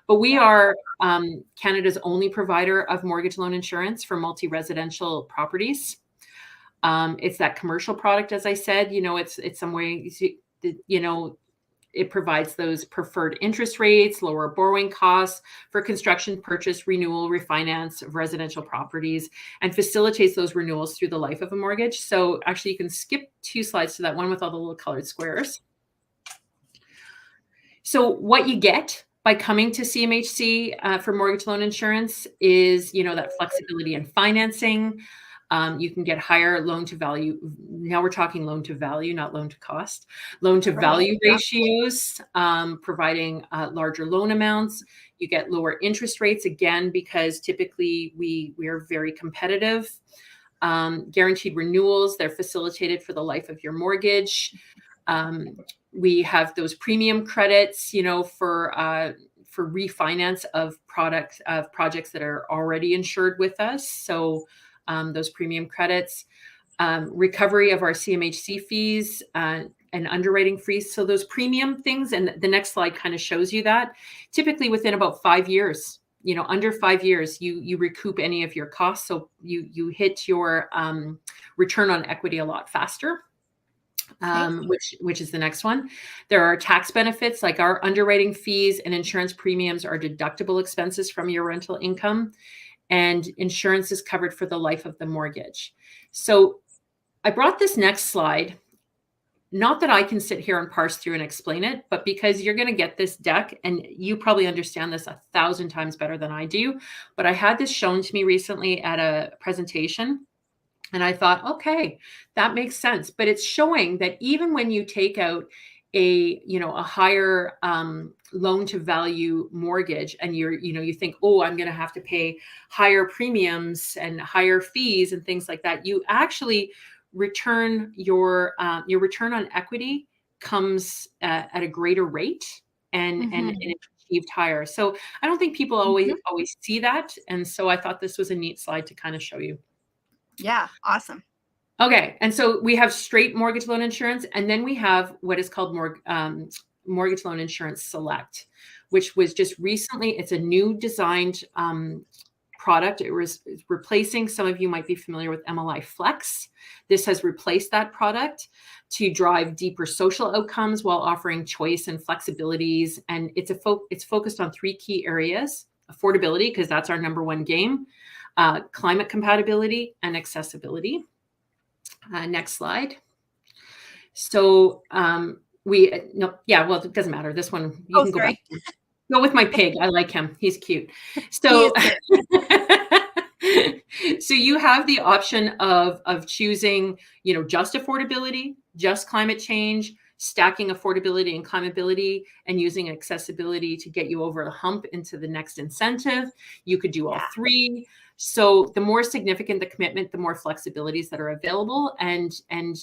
[SPEAKER 3] But we are Canada's only provider of mortgage loan insurance for multi-residential properties. It's that commercial product, as I said, it's some way, it provides those preferred interest rates, lower borrowing costs for construction, purchase, renewal, refinance of residential properties, and facilitates those renewals through the life of a mortgage. So actually you can skip 2 slides to that one with all the little colored squares. So what you get by coming to CMHC for mortgage loan insurance is, that flexibility in financing. You can get higher loan to value. Now we're talking loan to value, not loan to cost. Loan to value ratios, providing larger loan amounts. You get lower interest rates, again, because typically we are very competitive. Guaranteed renewals, they're facilitated for the life of your mortgage. We have those premium credits, for refinance of projects that are already insured with us. So those premium credits, recovery of our CMHC fees and underwriting fees. So those premium things, and the next slide kind of shows you that. Typically within about 5 years, under 5 years, you recoup any of your costs. So you hit your return on equity a lot faster. Which is the next one. There are tax benefits, like our underwriting fees and insurance premiums are deductible expenses from your rental income, and insurance is covered for the life of the mortgage. So I brought this next slide, not that I can sit here and parse through and explain it, but because you're going to get this deck and you probably understand this 1,000 times better than I do. But I had this shown to me recently at a presentation, and I thought, okay, that makes sense. But it's showing that even when you take out a higher loan to value mortgage, and you think, oh, I'm going to have to pay higher premiums and higher fees and things like that, you actually return your return on equity comes at a greater rate and it's achieved higher. So I don't think people always see that. And so I thought this was a neat slide to kind of show you.
[SPEAKER 2] Yeah, awesome.
[SPEAKER 3] Okay, and so we have straight mortgage loan insurance, and then we have what is called Mortgage Loan Insurance Select, which was just recently, it's a new designed product. It was replacing, some of you might be familiar with MLI Flex. This has replaced that product to drive deeper social outcomes while offering choice and flexibilities. And it's focused on 3 key areas: affordability, because that's our number one game, climate compatibility, and accessibility. Next slide. So it doesn't matter. This one, you can go back. Go with my pig. I like him. He's cute. So, so you have the option of choosing, just affordability, just climate change, stacking affordability and climatability, and using accessibility to get you over the hump into the next incentive. You could do all 3. So the more significant the commitment, the more flexibilities that are available. And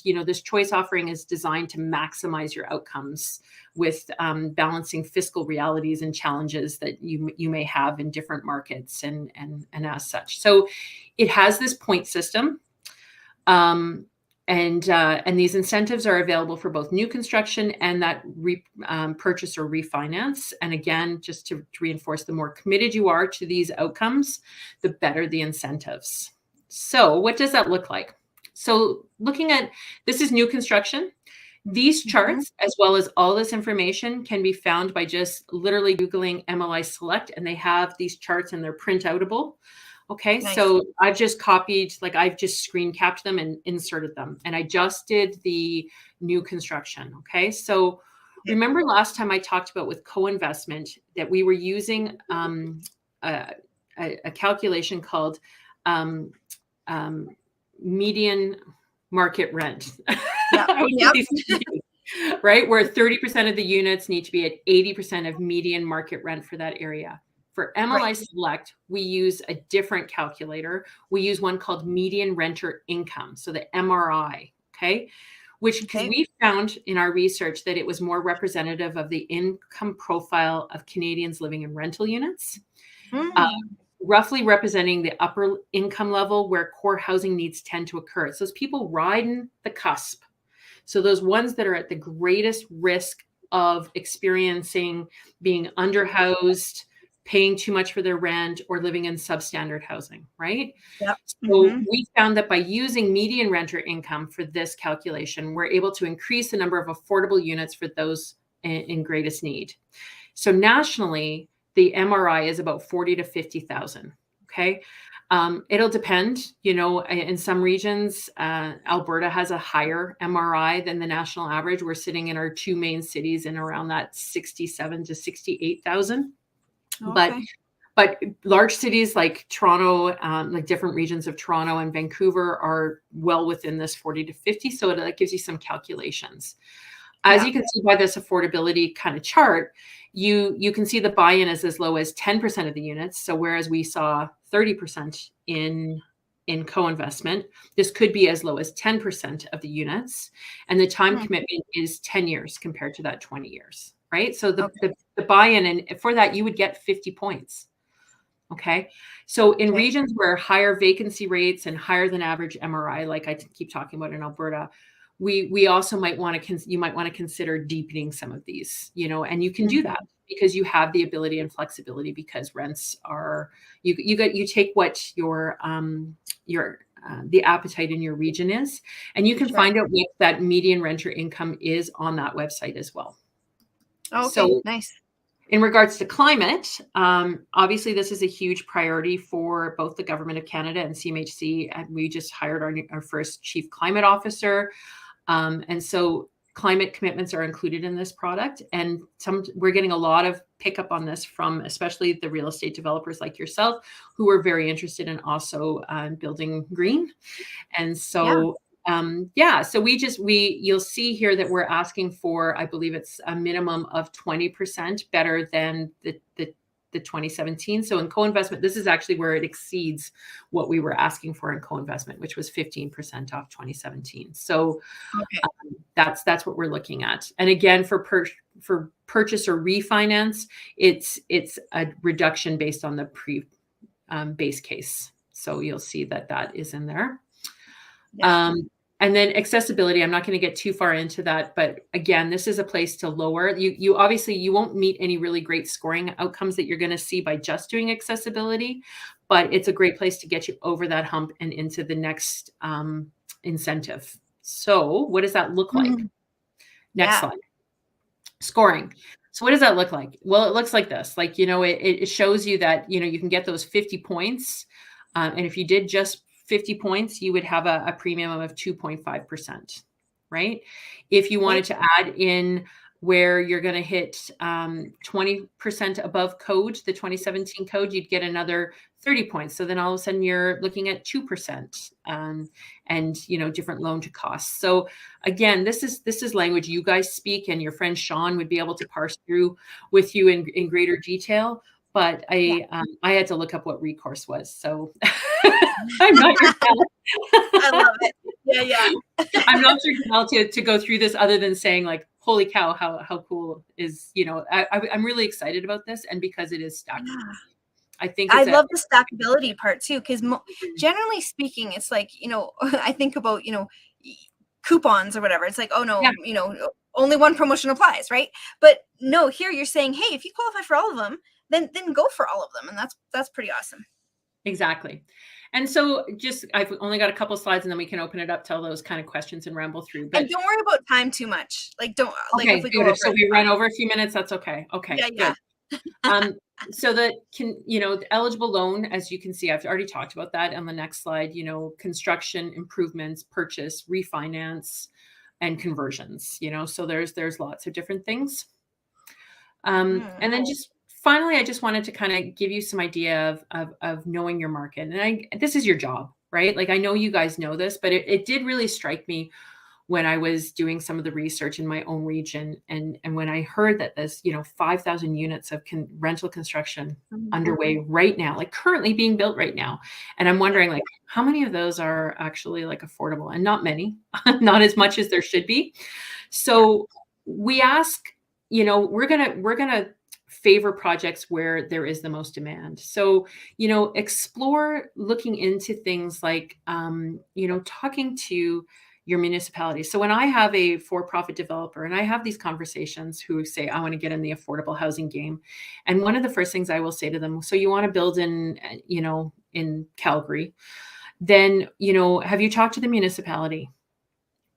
[SPEAKER 3] this choice offering is designed to maximize your outcomes with balancing fiscal realities and challenges that you may have in different markets and as such. So it has this point system. And these incentives are available for both new construction and that purchase or refinance. And again, just to reinforce, the more committed you are to these outcomes, the better the incentives. So what does that look like? So looking at, this is new construction. These charts, as well as all this information, can be found by just literally Googling MLI Select, and they have these charts and they're print-outable. Okay, nice. So I've just copied, I've just screen capped them and inserted them. And I just did the new construction. Okay, so remember last time I talked about with co-investment that we were using a calculation called median market rent. Right, where 30% of the units need to be at 80% of median market rent for that area. For MLI Select, we use a different calculator. We use one called median renter income, so the MRI, okay? Because we found in our research that it was more representative of the income profile of Canadians living in rental units, roughly representing the upper income level where core housing needs tend to occur. So those people riding the cusp. So those ones that are at the greatest risk of experiencing being underhoused, paying too much for their rent, or living in substandard housing, right? Yep. So we found that by using median renter income for this calculation, we're able to increase the number of affordable units for those in greatest need. So nationally, the MRI is about 40 to 50,000. Okay. It'll depend, in some regions, Alberta has a higher MRI than the national average. We're sitting in our two main cities in around that 67 to 68,000.
[SPEAKER 2] Okay.
[SPEAKER 3] But large cities like Toronto, like different regions of Toronto and Vancouver are well within this 40 to 50. So that gives you some calculations. As you can see by this affordability kind of chart, you can see the buy-in is as low as 10% of the units. So whereas we saw 30% in co-investment, this could be as low as 10% of the units. And the time commitment is 10 years compared to that 20 years, right? So the buy-in, and for that, you would get 50 points. Okay. So in regions where higher vacancy rates and higher than average MRI, like I keep talking about in Alberta, we also might want to consider deepening some of these, and you can do that because you have the ability and flexibility, because rents are, you take what your the appetite in your region is, and you can find out what that median renter income is on that website as well.
[SPEAKER 2] Okay,
[SPEAKER 3] so
[SPEAKER 2] nice.
[SPEAKER 3] In regards to climate, obviously this is a huge priority for both the Government of Canada and CMHC. And we just hired our first Chief Climate Officer. And so climate commitments are included in this product. And we're getting a lot of pickup on this from especially the real estate developers like yourself, who are very interested in also building green. And so so you'll see here that we're asking for, I believe it's a minimum of 20% better than the 2017. So in co-investment, this is actually where it exceeds what we were asking for in co-investment, which was 15% off 2017. So that's what we're looking at. And again, for purchase or refinance, it's a reduction based on the base case. So you'll see that is in there. And then accessibility, I'm not going to get too far into that, but again, this is a place to lower. You obviously, you won't meet any really great scoring outcomes that you're going to see by just doing accessibility, but it's a great place to get you over that hump and into the next incentive. So what does that look like? Next slide. Scoring. So what does that look like? Well, it looks like this. Like, it shows you that, you can get those 50 points. And if you did just 50 points, you would have a premium of 2.5%, right? If you wanted to add in where you're going to hit 20% above code, the 2017 code, you'd get another 30 points. So then all of a sudden you're looking at 2% and different loan to costs. So again, this is language you guys speak, and your friend Sean would be able to parse through with you in greater detail. But I had to look up what recourse was. So I'm not your pal.
[SPEAKER 2] I love it. Yeah.
[SPEAKER 3] I'm not your pal to go through this, other than saying, like, holy cow, how cool is, I'm really excited about this. And because it is stacked. I think
[SPEAKER 2] I love the stackability part too, because generally speaking, it's like, I think about, coupons or whatever. It's like, oh no, only one promotion applies, right? But no, here you're saying, hey, if you qualify for all of them, then go for all of them. And that's pretty awesome.
[SPEAKER 3] Exactly. And so I've only got a couple slides, and then we can open it up to all those kind of questions and ramble through. But
[SPEAKER 2] and don't worry about time too much. Like, don't, like,
[SPEAKER 3] okay,
[SPEAKER 2] if we go over,
[SPEAKER 3] so we run over a few minutes, that's okay. Okay.
[SPEAKER 2] Yeah.
[SPEAKER 3] So the eligible loan, as you can see, I've already talked about that on the next slide, construction, improvements, purchase, refinance, and conversions, so there's lots of different things. And then just finally, I just wanted to kind of give you some idea of knowing your market. And this is your job, right? Like, I know you guys know this, but it did really strike me when I was doing some of the research in my own region. And when I heard that there's, 5,000 units of rental construction underway right now, like currently being built right now. And I'm wondering, like, how many of those are actually like affordable? And not many, not as much as there should be. So we ask, we're going to favor projects where there is the most demand. So, explore looking into things like, talking to your municipality. So when I have a for-profit developer and I have these conversations who say, I want to get in the affordable housing game. And one of the first things I will say to them, so you want to build in Calgary, then, have you talked to the municipality?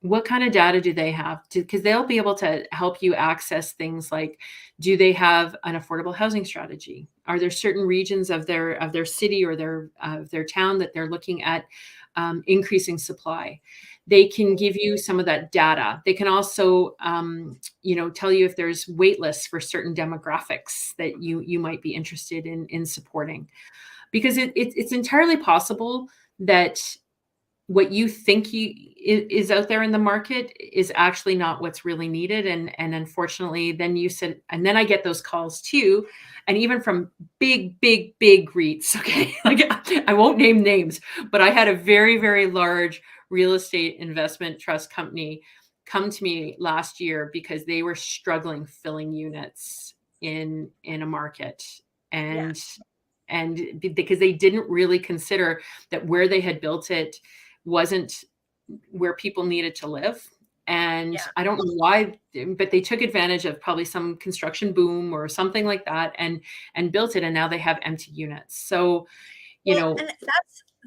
[SPEAKER 3] What kind of data do they have? Because they'll be able to help you access things like, do they have an affordable housing strategy? Are there certain regions of their city or their town that they're looking at increasing supply? They can give you some of that data. They can also, tell you if there's wait lists for certain demographics that you might be interested in supporting, because it's entirely possible that what you think is out there in the market is actually not what's really needed. And unfortunately, then and then I get those calls too. And even from big REITs, okay, like I won't name names, but I had a very, very large real estate investment trust company come to me last year because they were struggling filling units in a market. And because they didn't really consider that where they had built it wasn't where people needed to live. And I don't know why, but they took advantage of probably some construction boom or something like that and built it. And now they have empty units. So,
[SPEAKER 2] and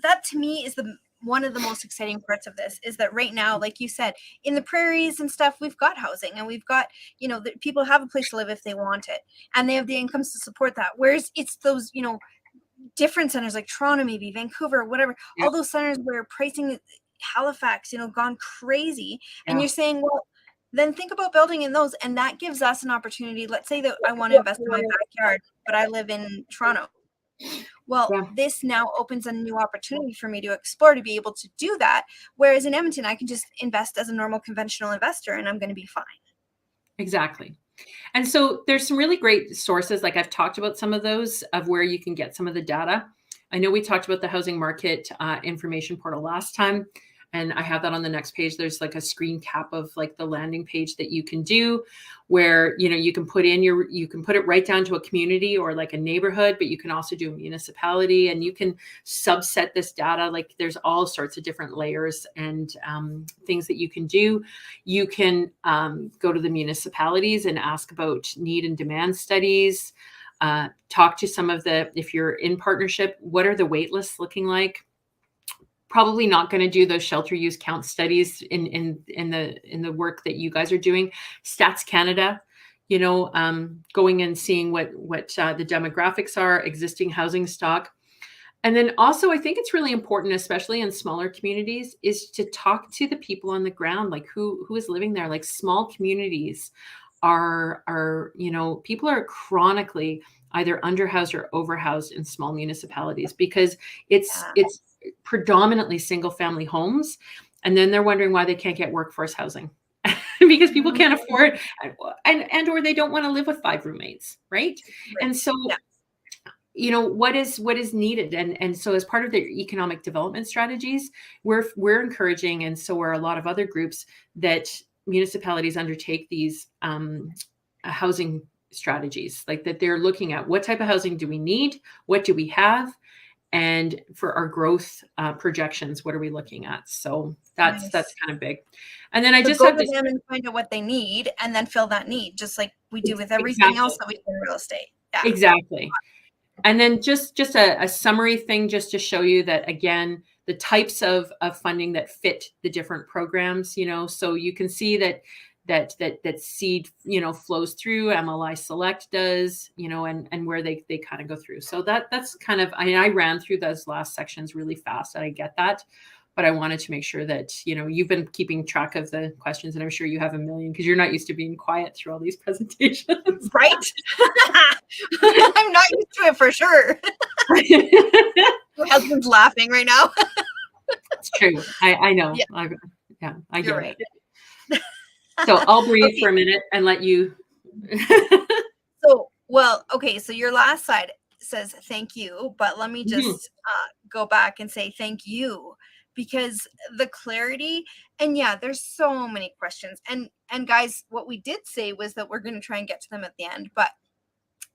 [SPEAKER 2] that to me is one of the most exciting parts of this, is that right now, like you said, in the prairies and stuff, we've got housing, and we've got, people have a place to live if they want it, and they have the incomes to support that. Whereas it's those, different centers like Toronto, maybe Vancouver, whatever, all those centers where pricing, Halifax, gone crazy. And you're saying, well, then think about building in those. And that gives us an opportunity. Let's say that I want to invest in my backyard, but I live in Toronto. Well, this now opens a new opportunity for me to explore, to be able to do that. Whereas in Edmonton, I can just invest as a normal conventional investor and I'm going to be fine.
[SPEAKER 3] Exactly. And so there's some really great sources. Like I've talked about some of those, of where you can get some of the data. I know we talked about the housing market information portal last time, and I have that on the next page. There's like a screen cap of like the landing page that you can do, where you can put it right down to a community or like a neighborhood, but you can also do a municipality, and you can subset this data. Like there's all sorts of different layers and things that you can do. You can go to the municipalities and ask about need and demand studies. Talk to some of if you're in partnership, what are the wait lists looking like? Probably not going to do those shelter use count studies in the work that you guys are doing. Stats Canada, going and seeing what the demographics are, existing housing stock. And then also, I think it's really important, especially in smaller communities, is to talk to the people on the ground, like who is living there. Like small communities are people are chronically either underhoused or overhoused in small municipalities, because it's predominantly single family homes. And then they're wondering why they can't get workforce housing because people can't afford and or they don't want to live with 5 roommates. Right. And so, what is needed. And so as part of their economic development strategies, we're encouraging, and so are a lot of other groups, that municipalities undertake these housing strategies, like that they're looking at what type of housing do we need? What do we have? And for our growth projections, what are we looking at? So that's kind of big. And then I just
[SPEAKER 2] go to them and find out what they need, and then fill that need, just like we do with everything else that we do in real estate. Yeah.
[SPEAKER 3] Exactly. And then just a summary thing, just to show you that, again, the types of funding that fit the different programs. So you can see that seed, flows through, MLI Select does, and where they kind of go through. So that's kind of, I ran through those last sections really fast, and I get that, but I wanted to make sure that, you've been keeping track of the questions, and I'm sure you have a million, because you're not used to being quiet through all these presentations.
[SPEAKER 2] Right? I'm not used to it for sure. My husband's laughing right now.
[SPEAKER 3] It's true. I know.
[SPEAKER 2] Yeah.
[SPEAKER 3] I get it. So I'll breathe for a minute and let you.
[SPEAKER 2] So your last slide says thank you, but let me just go back and say thank you, because the clarity, and there's so many questions, and guys, what we did say was that we're going to try and get to them at the end, but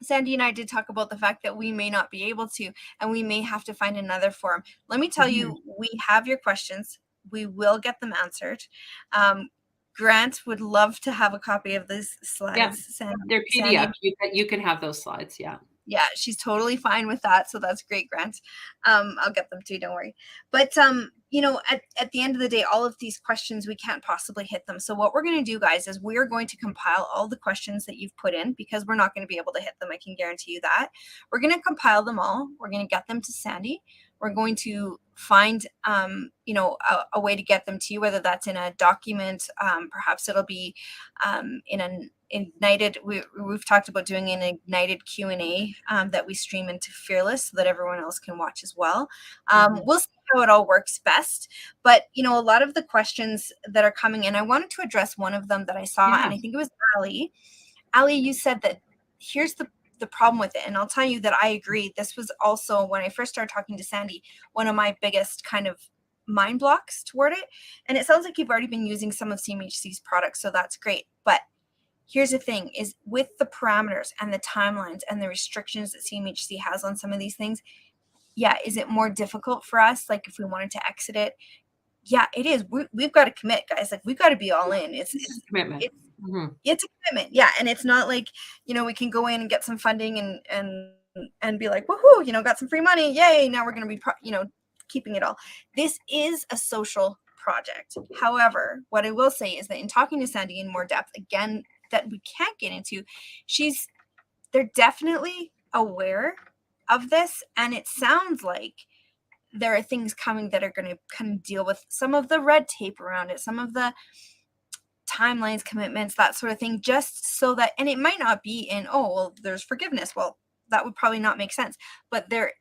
[SPEAKER 2] Sandie and I did talk about the fact that we may not be able to, and we may have to find another forum. Let me tell you, we have your questions. We will get them answered. Grant would love to have a copy of these slides.
[SPEAKER 3] Yeah, they're PDF. You can have those slides.
[SPEAKER 2] Yeah, she's totally fine with that. So that's great, Grant. I'll get them too, don't worry. But you know, at the end of the day, all of these questions, we can't possibly hit them. So what we're going to do, guys, is we're going to compile all the questions that you've put in, because we're not going to be able to hit them. I can guarantee you that. We're going to compile them all. We're going to get them to Sandie. We're going to find, you know, a way to get them to you, whether that's in a document, perhaps it'll be in an ignited, we've talked about doing an ignited Q&A that we stream into Fearless so that everyone else can watch as well. We'll see how it all works best, but you know, a lot of the questions that are coming in, I wanted to address one of them that I saw, and I think it was Ali, you said that here's the problem with it, and I'll tell you that I agree. This was also, when I first started talking to Sandie, one of my biggest kind of mind blocks toward it. And it sounds like you've already been using some of CMHC's products, so that's great. But here's the thing, is with the parameters and the timelines and the restrictions that CMHC has on some of these things, yeah, is it more difficult for us? Like if we wanted to exit it, yeah, it is. We've got to commit, guys. Like we've got to be all in. It's
[SPEAKER 3] a commitment.
[SPEAKER 2] It's a commitment. Yeah. And it's not like, you know, we can go in and get some funding and be like, woohoo, you know, got some free money. Yay. Now we're going to be, you know, keeping it all. This is a social project. However, what I will say is that in talking to Sandie in more depth, again, that we can't get into, they're definitely aware of this. And it sounds like there are things coming that are going to kind of deal with some of the red tape around it, some of the timelines, commitments, that sort of thing, just so that, and it might not be in, oh, well, there's forgiveness. Well, that would probably not make sense, but they're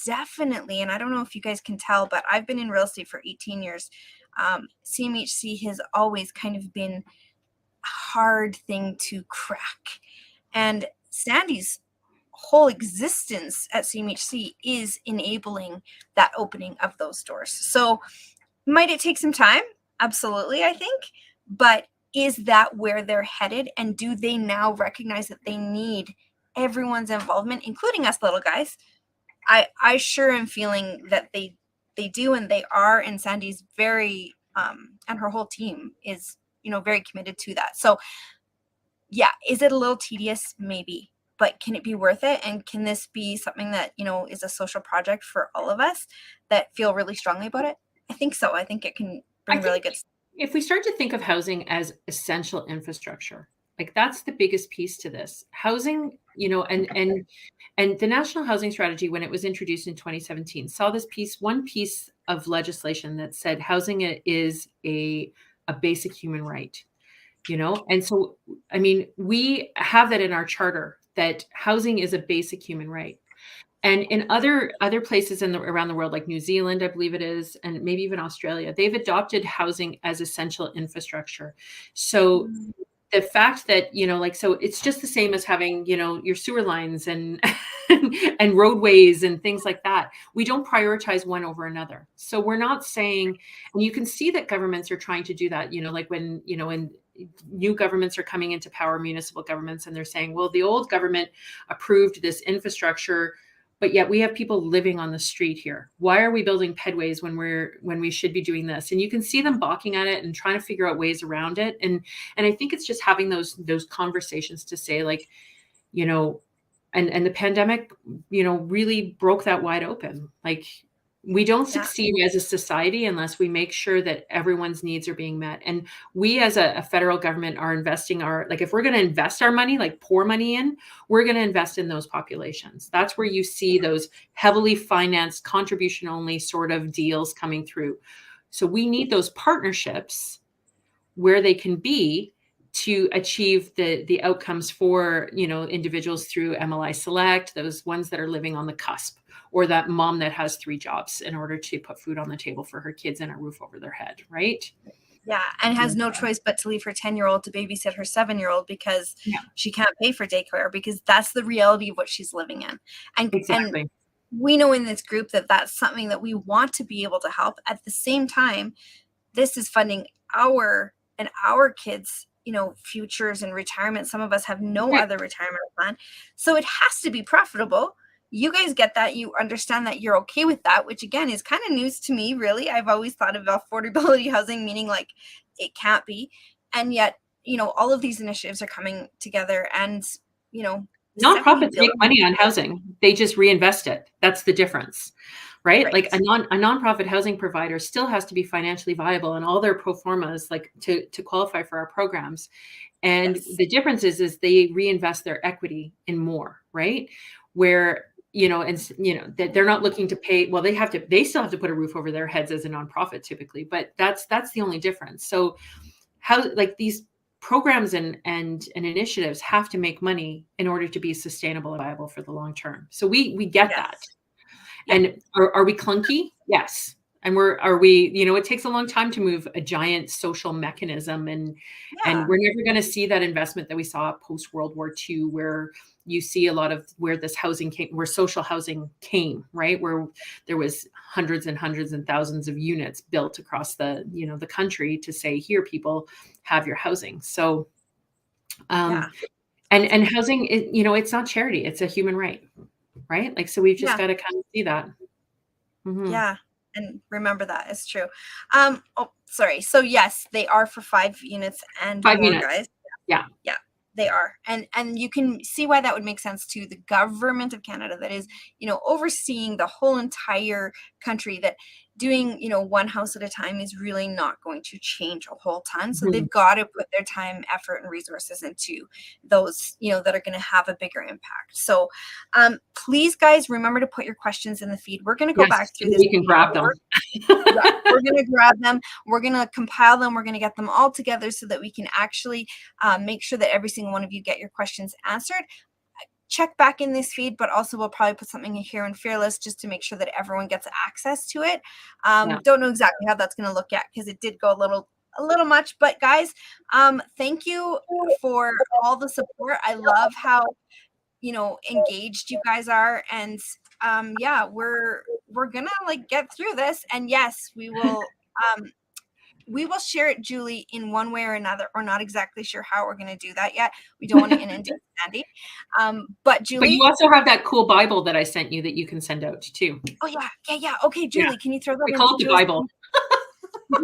[SPEAKER 2] definitely, and I don't know if you guys can tell, but I've been in real estate for 18 years. CMHC has always kind of been a hard thing to crack. And Sandie's whole existence at CMHC is enabling that opening of those doors. So might it take some time? Absolutely, I think. But is that where they're headed? And do they now recognize that they need everyone's involvement, including us little guys? I sure am feeling that they do, and they are, and Sandie's very and her whole team is, you know, very committed to that. So yeah, is it a little tedious? Maybe, but can it be worth it? And can this be something that, you know, is a social project for all of us that feel really strongly about it? I think so. I think it can bring really good.
[SPEAKER 3] If we start to think of housing as essential infrastructure, like that's the biggest piece to this. Housing, you know, and the National Housing Strategy, when it was introduced in 2017, saw this one piece of legislation that said housing is a basic human right, you know? And so, I mean, we have that in our charter, that housing is a basic human right. And in other places around the world, like New Zealand, I believe it is, and maybe even Australia, they've adopted housing as essential infrastructure. So the fact that, you know, like, so it's just the same as having, you know, your sewer lines and and roadways and things like that. We don't prioritize one over another. So we're not saying, and you can see that governments are trying to do that, you know, like when, you know, when new governments are coming into power, municipal governments, and they're saying, well, the old government approved this infrastructure, but yet we have people living on the street here. Why are we building pedways when we should be doing this? And you can see them balking at it and trying to figure out ways around it. And I think it's just having those conversations to say, like, you know, and the pandemic, you know, really broke that wide open. Like, we don't succeed as a society unless we make sure that everyone's needs are being met. And we as a federal government are investing like, if we're going to invest our money, like pour money in, we're going to invest in those populations. That's where you see those heavily financed contribution only sort of deals coming through. So we need those partnerships where they can be to achieve the outcomes for, you know, individuals through MLI Select, those ones that are living on the cusp, or that mom that has 3 jobs in order to put food on the table for her kids and a roof over their head, right?
[SPEAKER 2] Yeah, and has no choice but to leave her 10-year-old to babysit her 7-year-old because she can't pay for daycare, because that's the reality of what she's living in. And,
[SPEAKER 3] exactly.
[SPEAKER 2] And we know in this group that that's something that we want to be able to help. At the same time, this is funding our kids, you know, futures and retirement. Some of us have no other retirement plan. So it has to be profitable. You guys get that. You understand that. You're okay with that, which again is kind of news to me, really. I've always thought of affordability housing meaning like it can't be. And yet, you know, all of these initiatives are coming together, and, you know,
[SPEAKER 3] nonprofits make money on housing. They just reinvest it. That's the difference. right?
[SPEAKER 2] Right.
[SPEAKER 3] Like a nonprofit housing provider still has to be financially viable and all their pro formas, like to qualify for our programs. And
[SPEAKER 2] Yes.
[SPEAKER 3] the difference is they reinvest their equity in more, right? Where, that they're not looking to pay, well, they still have to put a roof over their heads as a nonprofit typically, but that's the only difference. So how, like, these programs and initiatives have to make money in order to be sustainable and viable for the long term. So we get that.
[SPEAKER 2] Yes. Yeah.
[SPEAKER 3] And are we clunky? Yes. And it takes a long time to move a giant social mechanism, and
[SPEAKER 2] Yeah.
[SPEAKER 3] we're never going to see that investment that we saw post World War II, where you see a lot of where this housing came, where social housing came, right? Where there was hundreds and hundreds and thousands of units built across the country to say, here, people, have your housing. So,
[SPEAKER 2] Yeah.
[SPEAKER 3] and housing, it's not charity, it's a human right, right? Like, so we've just
[SPEAKER 2] Yeah.
[SPEAKER 3] got to kind of see that. Mhm.
[SPEAKER 2] Yeah. And remember that it's true. Oh, sorry. So yes, they are for 5 units and
[SPEAKER 3] 5
[SPEAKER 2] more,
[SPEAKER 3] units.
[SPEAKER 2] guys.
[SPEAKER 3] Yeah.
[SPEAKER 2] Yeah, they are. And you can see why that would make sense to the government of Canada, that is, overseeing the whole entire country, that doing, one house at a time is really not going to change a whole ton. So
[SPEAKER 3] Mhm.
[SPEAKER 2] they've got to put their time, effort, and resources into those, that are going to have a bigger impact. So please, guys, remember to put your questions in the feed. We're going to go
[SPEAKER 3] Yes,
[SPEAKER 2] back through
[SPEAKER 3] and
[SPEAKER 2] this.
[SPEAKER 3] we can grab them.
[SPEAKER 2] Yeah, we're going to grab them. We're going to compile them. We're going to get them all together so that we can actually make sure that every single one of you get your questions answered. Check back in this feed, but also we'll probably put something in here in Fearless just to make sure that everyone gets access to it.
[SPEAKER 3] Yeah.
[SPEAKER 2] Don't know exactly how that's going to look yet because it did go a little much, but guys, thank you for all the support. I love how engaged you guys are, and yeah, we're gonna get through this, and yes, we will share it, Julie, in one way or another. We're not exactly sure how we're going to do that yet. We don't want to inundate Sandie, but Julie,
[SPEAKER 3] But you also have that cool Bible that I sent you that you can send out too.
[SPEAKER 2] oh yeah, okay, Julie, can you throw that
[SPEAKER 3] We
[SPEAKER 2] in?
[SPEAKER 3] call it the Bible.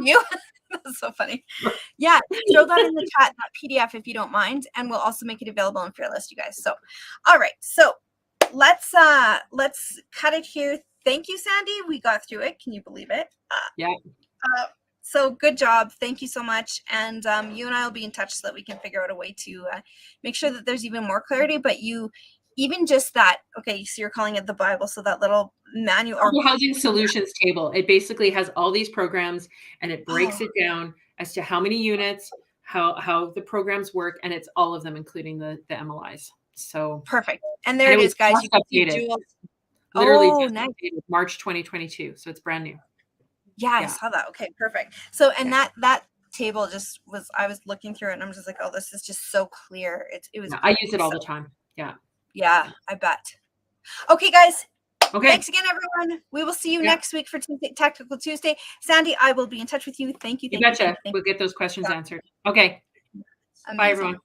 [SPEAKER 2] You That's so funny. Yeah, throw that in the chat, that PDF, if you don't mind, and we'll also make it available in Fearless, you guys. So all right, so let's cut it here. Thank you, Sandie, we got through it. Can you believe it?
[SPEAKER 3] Yeah.
[SPEAKER 2] So good job. Thank you so much. And you and I will be in touch so that we can figure out a way to make sure that there's even more clarity. But even just that, okay, so you're calling it the Bible, so that little manual or
[SPEAKER 3] Housing Solutions Table. It basically has all these programs, and it breaks it down as to how many units, how the programs work, and it's all of them, including the MLIs. So
[SPEAKER 2] perfect. And there it is, guys. You can see Jules.
[SPEAKER 3] Literally
[SPEAKER 2] nice.
[SPEAKER 3] updated March 2022. So it's brand new.
[SPEAKER 2] Yeah, I saw that. Okay, perfect. So, and that table just was, I was looking through it and I'm just like, oh, this is just so clear. It was.
[SPEAKER 3] I use it all the time. Yeah.
[SPEAKER 2] Yeah, I bet. Okay, guys.
[SPEAKER 3] Okay.
[SPEAKER 2] Thanks again, everyone. We will see you next week for Tactical Tuesday. Sandie, I will be in touch with you. Thank you.
[SPEAKER 3] You betcha. We'll get those questions answered. Okay.
[SPEAKER 2] Amazing.
[SPEAKER 3] Bye, everyone.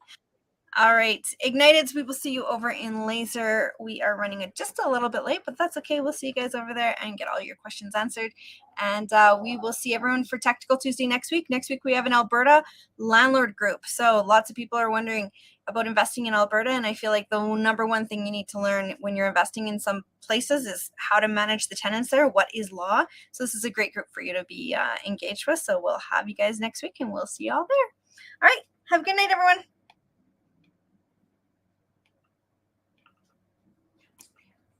[SPEAKER 2] All right, Igniteds, we will see you over in Laser. We are running it just a little bit late, but that's okay. We'll see you guys over there and get all your questions answered. And we will see everyone for Tactical Tuesday next week. Next week, we have an Alberta landlord group. So lots of people are wondering about investing in Alberta. And I feel like the number one thing you need to learn when you're investing in some places is how to manage the tenants there. What is law? So this is a great group for you to be engaged with. So we'll have you guys next week and we'll see you all there. All right. Have a good night, everyone.